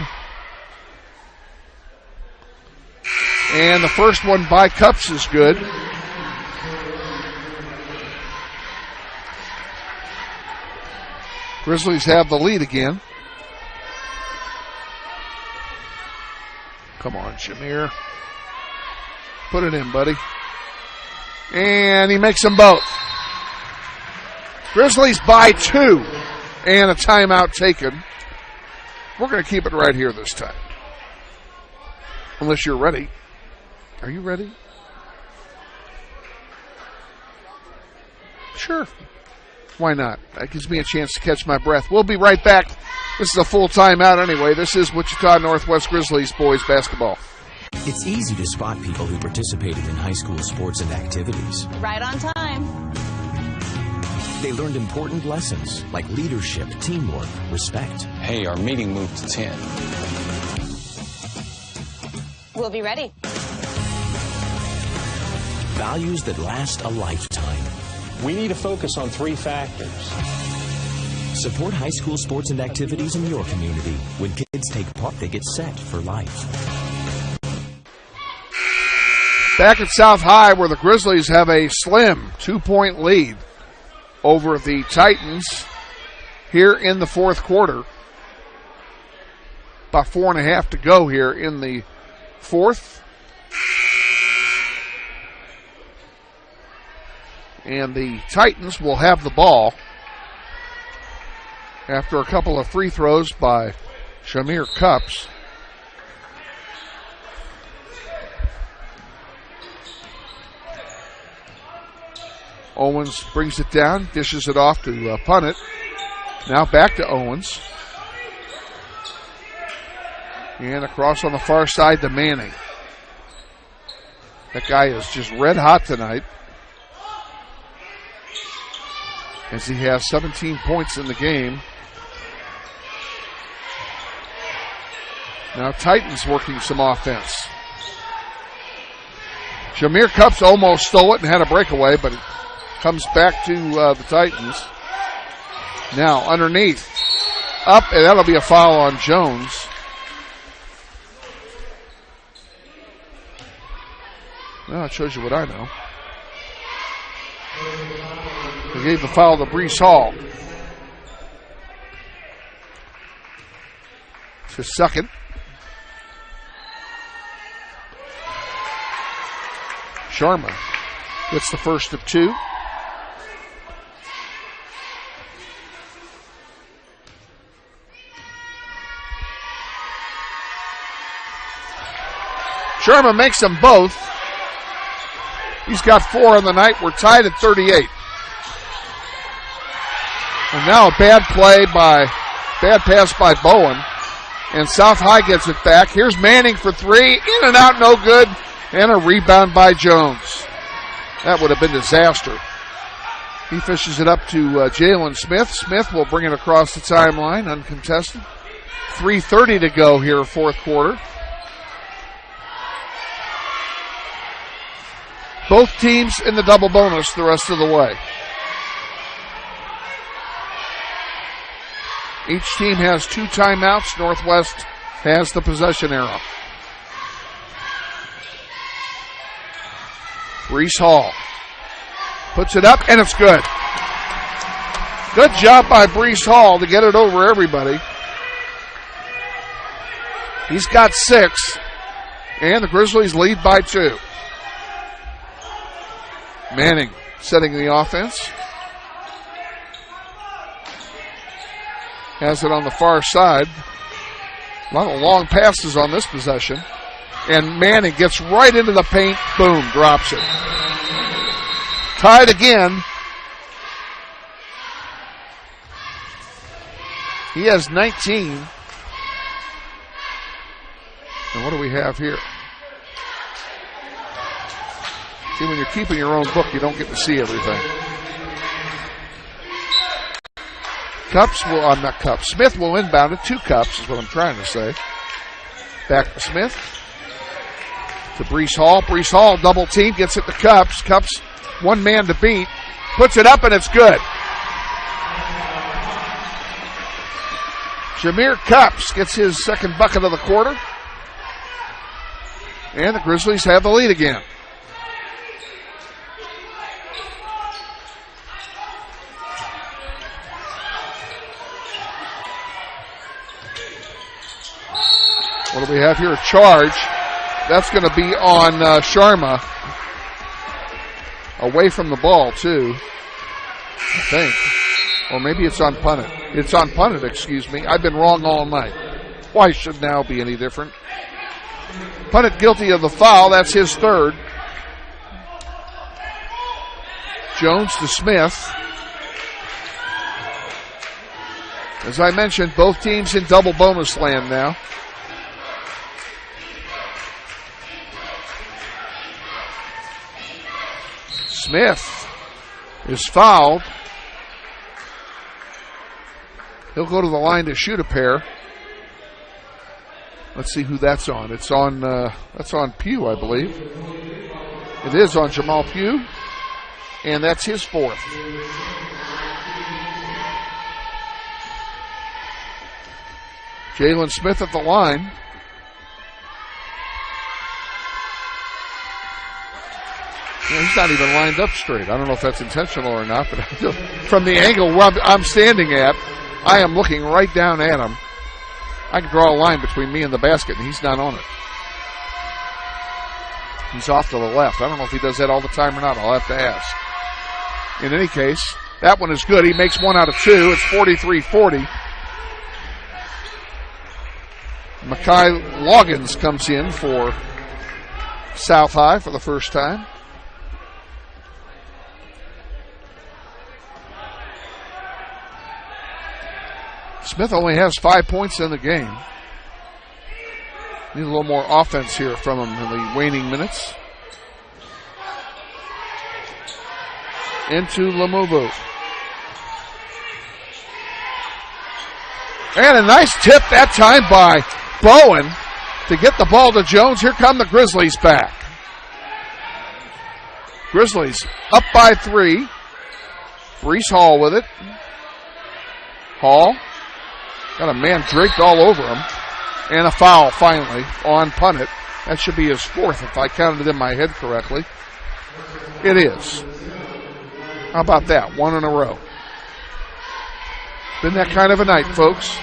And the first one by Cups is good. Grizzlies have the lead again. Come on, Shamir. Put it in, buddy. And he makes them both. Grizzlies by 2. And a timeout taken. We're going to keep it right here this time. Unless you're ready. Are you ready? Sure. Why not? That gives me a chance to catch my breath. We'll be right back. This is a full timeout anyway. This is Wichita Northwest Grizzlies boys basketball. It's easy to spot people who participated in high school sports and activities. Right on time. They learned important lessons like leadership, teamwork, respect. Hey, our meeting moved to 10. We'll be ready. Values that last a lifetime. We need to focus on 3 factors. Support high school sports and activities in your community. When kids take part, they get set for life. Back at South High, where the Grizzlies have a slim 2-point lead over the Titans here in the fourth quarter. About 4.5 to go here in the fourth. And the Titans will have the ball after a couple of free throws by Shamir Cups. Owens brings it down, dishes it off to Punnett. Now back to Owens. And across on the far side to Manning. That guy is just red hot tonight, as he has 17 points in the game. Now Titans working some offense. Shamir Cups almost stole it and had a breakaway, but it comes back to the Titans. Now underneath. Up, and that'll be a foul on Jones. Well, it shows you what I know. They gave the foul to Brees Hall. It's his second. Sharma Gets the first of two. Sherman makes them both. He's got 4 on the night. We're tied at 38. And now a bad pass by Bowen. And South High gets it back. Here's Manning for 3. In and out, no good. And a rebound by Jones. That would have been disaster. He fishes it up to Jalen Smith. Smith will bring it across the timeline, uncontested. 3:30 to go here, fourth quarter. Both teams in the double bonus the rest of the way. Each team has 2 timeouts. Northwest has the possession arrow. Brees Hall puts it up, and it's good. Good job by Brees Hall to get it over everybody. He's got 6, and the Grizzlies lead by 2. Manning setting the offense. Has it on the far side. A lot of long passes on this possession. And Manning gets right into the paint. Boom, drops it. Tied again. He has 19. And what do we have here? See, when you're keeping your own book, you don't get to see everything. Smith will inbound it. 2 Cups is what I'm trying to say. Back to Smith. To Brees Hall. Brees Hall double team, gets it to Cups. Cups, 1 man to beat. Puts it up and it's good. Jameer Cups gets his second bucket of the quarter. And the Grizzlies have the lead again. What do we have here? A charge. That's going to be on Sharma. Away from the ball, too, I think. Or maybe it's on Punnett. It's on Punnett, excuse me. I've been wrong all night. Why should now be any different? Punnett guilty of the foul. That's his 3rd. Jones to Smith. As I mentioned, both teams in double bonus land now. Smith is fouled. He'll go to the line to shoot a pair. Let's see who that's on. It's on that's on Pugh, I believe. It is on Jamal Pugh, and that's his 4th. Jalen Smith at the line. Yeah, he's not even lined up straight. I don't know if that's intentional or not, but from the angle where I'm standing at, I am looking right down at him. I can draw a line between me and the basket, and he's not on it. He's off to the left. I don't know if he does that all the time or not. I'll have to ask. In any case, that one is good. He makes 1 out of 2. It's 43-40. Makai Loggins comes in for South High for the first time. Smith only has 5 points in the game. Need a little more offense here from him in the waning minutes. Into Lamubu. And a nice tip that time by Bowen to get the ball to Jones. Here come the Grizzlies back. Grizzlies up by 3. Brees Hall with it. Hall. Got a man draped all over him. And a foul finally on Punnett. That should be his 4th if I counted it in my head correctly. It is. How about that? 1 in a row. Been that kind of a night, folks.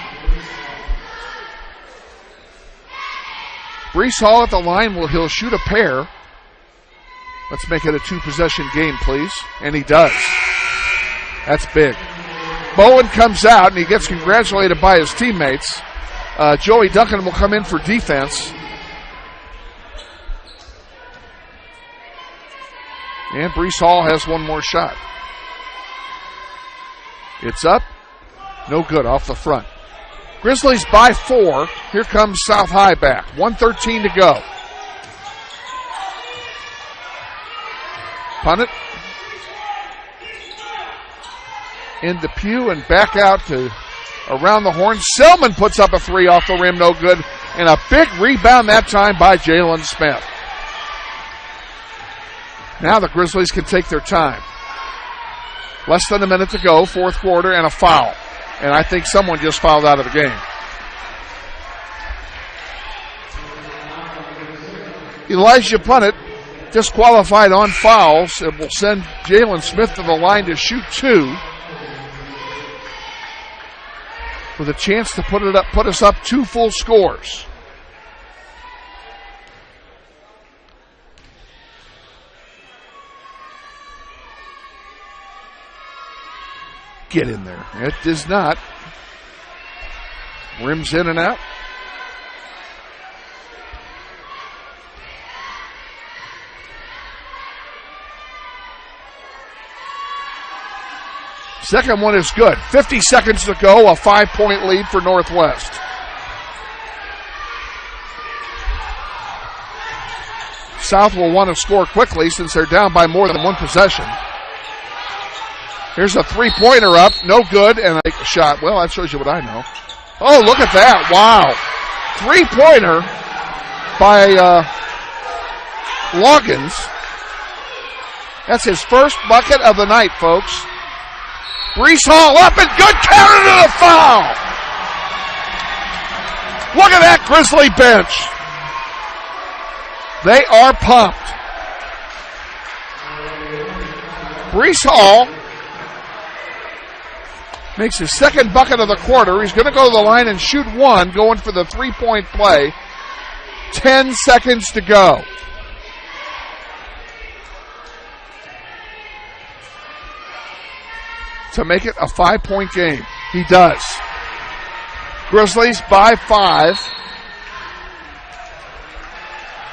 Brees Hall at the line. He'll shoot a pair. Let's make it a 2-possession game, please. And he does. That's big. Bowen comes out, and he gets congratulated by his teammates. Joey Duncan will come in for defense. And Brees Hall has one more shot. It's up. No good off the front. Grizzlies by 4. Here comes South High back. 1:13 to go. Punt it. Into Pugh and back out to around the horn. Selman puts up a 3 off the rim, no good. And a big rebound that time by Jalen Smith. Now the Grizzlies can take their time. Less than a minute to go, fourth quarter, and a foul. And I think someone just fouled out of the game. Elijah Punnett disqualified on fouls. It will send Jalen Smith to the line to shoot 2. With a chance to put us up 2 full scores. Get in there. It does not. Rims in and out. Second one is good. 50 seconds to go, a 5-point lead for Northwest. South will want to score quickly since they're down by more than 1 possession. Here's a 3-pointer up, no good, and a shot. Well, that shows you what I know. Oh, look at that. Wow. 3-pointer by Loggins. That's his first bucket of the night, folks. Brees Hall up and good, counter to the foul. Look at that Grizzly bench. They are pumped. Brees Hall makes his second bucket of the quarter. He's going to go to the line and shoot 1, going for the 3-point play. 10 seconds to go. To make it a 5-point game. He does. Grizzlies by 5.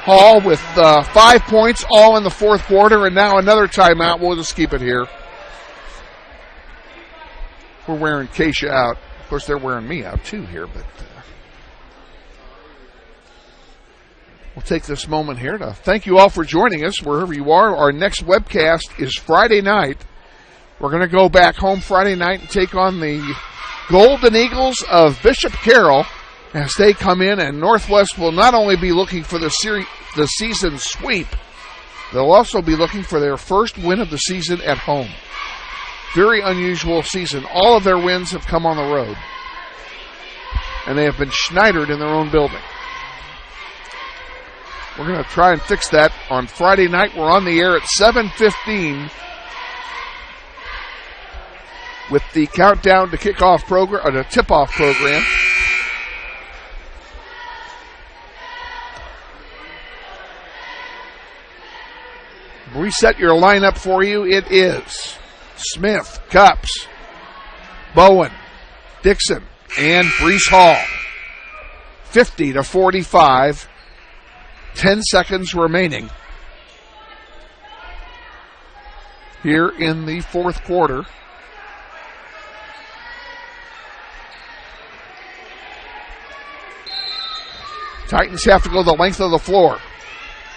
Hall with 5 points, all in the fourth quarter, and now another timeout. We'll just keep it here. We're wearing Keisha out. Of course, they're wearing me out too here, but we'll take this moment here to thank you all for joining us wherever you are. Our next webcast is Friday night. We're going to go back home Friday night and take on the Golden Eagles of Bishop Carroll as they come in, and Northwest will not only be looking for the season sweep, they'll also be looking for their first win of the season at home. Very unusual season. All of their wins have come on the road, and they have been schneidered in their own building. We're going to try and fix that on Friday night. We're on the air at 7:15 with the countdown to kickoff program, or the tip-off program. Reset your lineup for you. It is Smith, Cups, Bowen, Dixon, and Brees Hall. 50-45. 10 seconds remaining here in the fourth quarter. Titans have to go the length of the floor.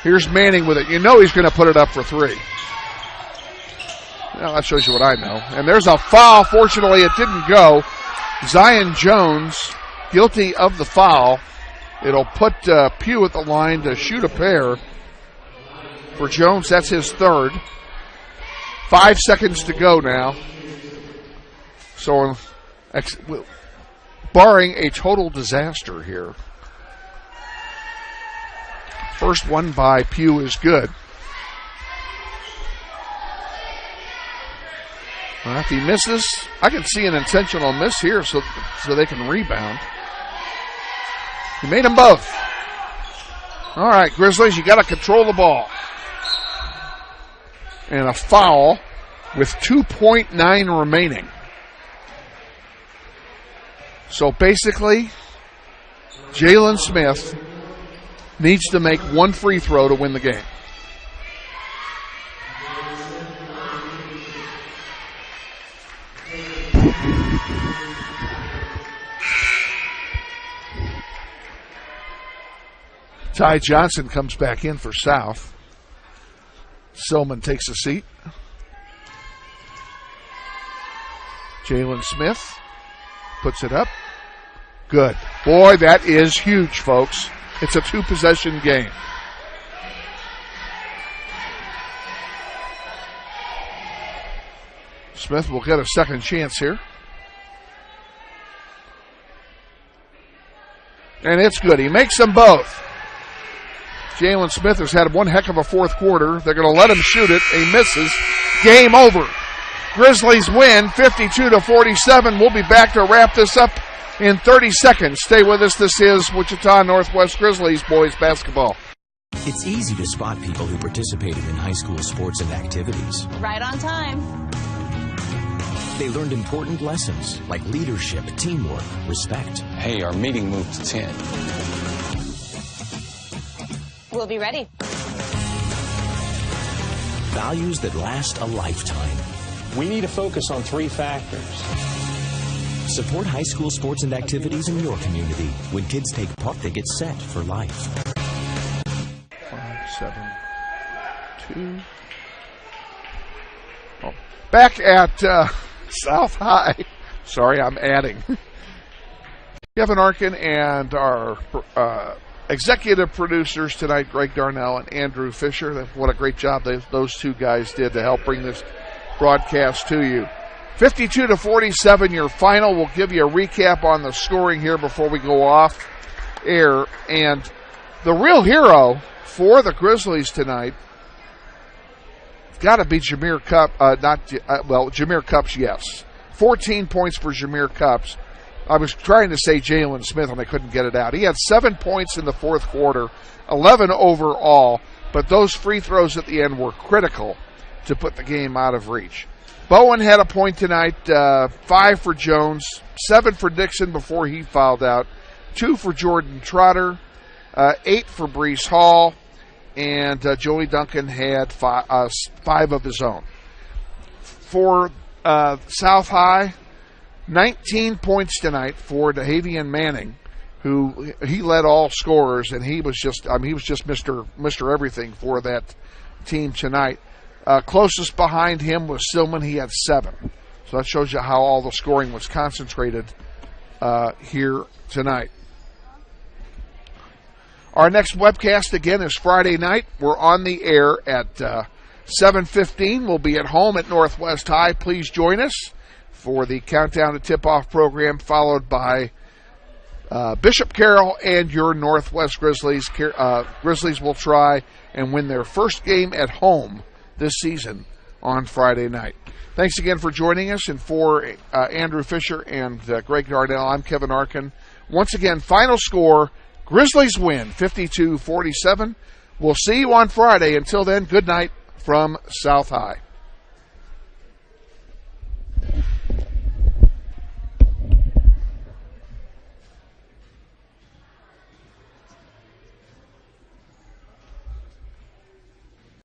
Here's Manning with it. You know he's going to put it up for 3. Well, that shows you what I know. And there's a foul. Fortunately, it didn't go. Zion Jones, guilty of the foul. It'll put Pugh at the line to shoot a pair. For Jones, that's his third. 5 seconds to go now. So, barring a total disaster here, first one by Pugh is good. Well, if he misses, I can see an intentional miss here so they can rebound. He made them both. All right, Grizzlies, you got to control the ball. and a foul with 2.9 remaining. So basically, Jalen Smith needs to make one free throw to win the game. Ty Johnson comes back in for South. Silman takes a seat. Jalen Smith puts it up. Good. Boy, that is huge, folks. It's a two-possession game. Smith will get a second chance here. And it's good. He makes them both. Jalen Smith has had one heck of a fourth quarter. They're going to let him shoot it. He misses. Game over. Grizzlies win 52-47. We'll be back to wrap this up in 30 seconds. Stay with us. This is Wichita Northwest Grizzlies boys basketball. It's easy to spot people who participated in high school sports and activities. Right on time. They learned important lessons like leadership, teamwork, respect. Hey, our meeting moved to 10. We'll be ready. Values that last a lifetime. We need to focus on three factors. Support high school sports and activities in your community. When kids take part, they get set for life. 5-7-2. Oh. Back at South High. Sorry, I'm adding. Kevin Arkin and our executive producers tonight, Greg Darnell and Andrew Fisher. What a great job those two guys did to help bring this broadcast to you. 52-47, your final. We'll give you a recap on the scoring here before we go off air. And the real hero for the Grizzlies tonight got to be Jameer Cupp. Jameer Cups, yes. 14 points for Jameer Cups. I was trying to say Jalen Smith, and I couldn't get it out. He had 7 points in the fourth quarter, 11 overall, but those free throws at the end were critical to put the game out of reach. Bowen had a point tonight, 5 for Jones, 7 for Dixon before he fouled out, 2 for Jordan Trotter, 8 for Brees Hall, and Joey Duncan had 5 of his own. For South High, 19 points tonight for DeHavian Manning, who he led all scorers, and he was just Mr. Everything for that team tonight. Closest behind him was Silman. He had 7. So that shows you how all the scoring was concentrated here tonight. Our next webcast, again, is Friday night. We're on the air at 7:15. We'll be at home at Northwest High. Please join us for the Countdown to Tip-Off program, followed by Bishop Carroll and your Northwest Grizzlies. Grizzlies will try and win their first game at home this season on Friday night. Thanks again for joining us, and for Andrew Fisher and Greg Darnell, I'm Kevin Arkin. Once again, final score, Grizzlies win 52-47. We'll see you on Friday. Until then, good night from South High.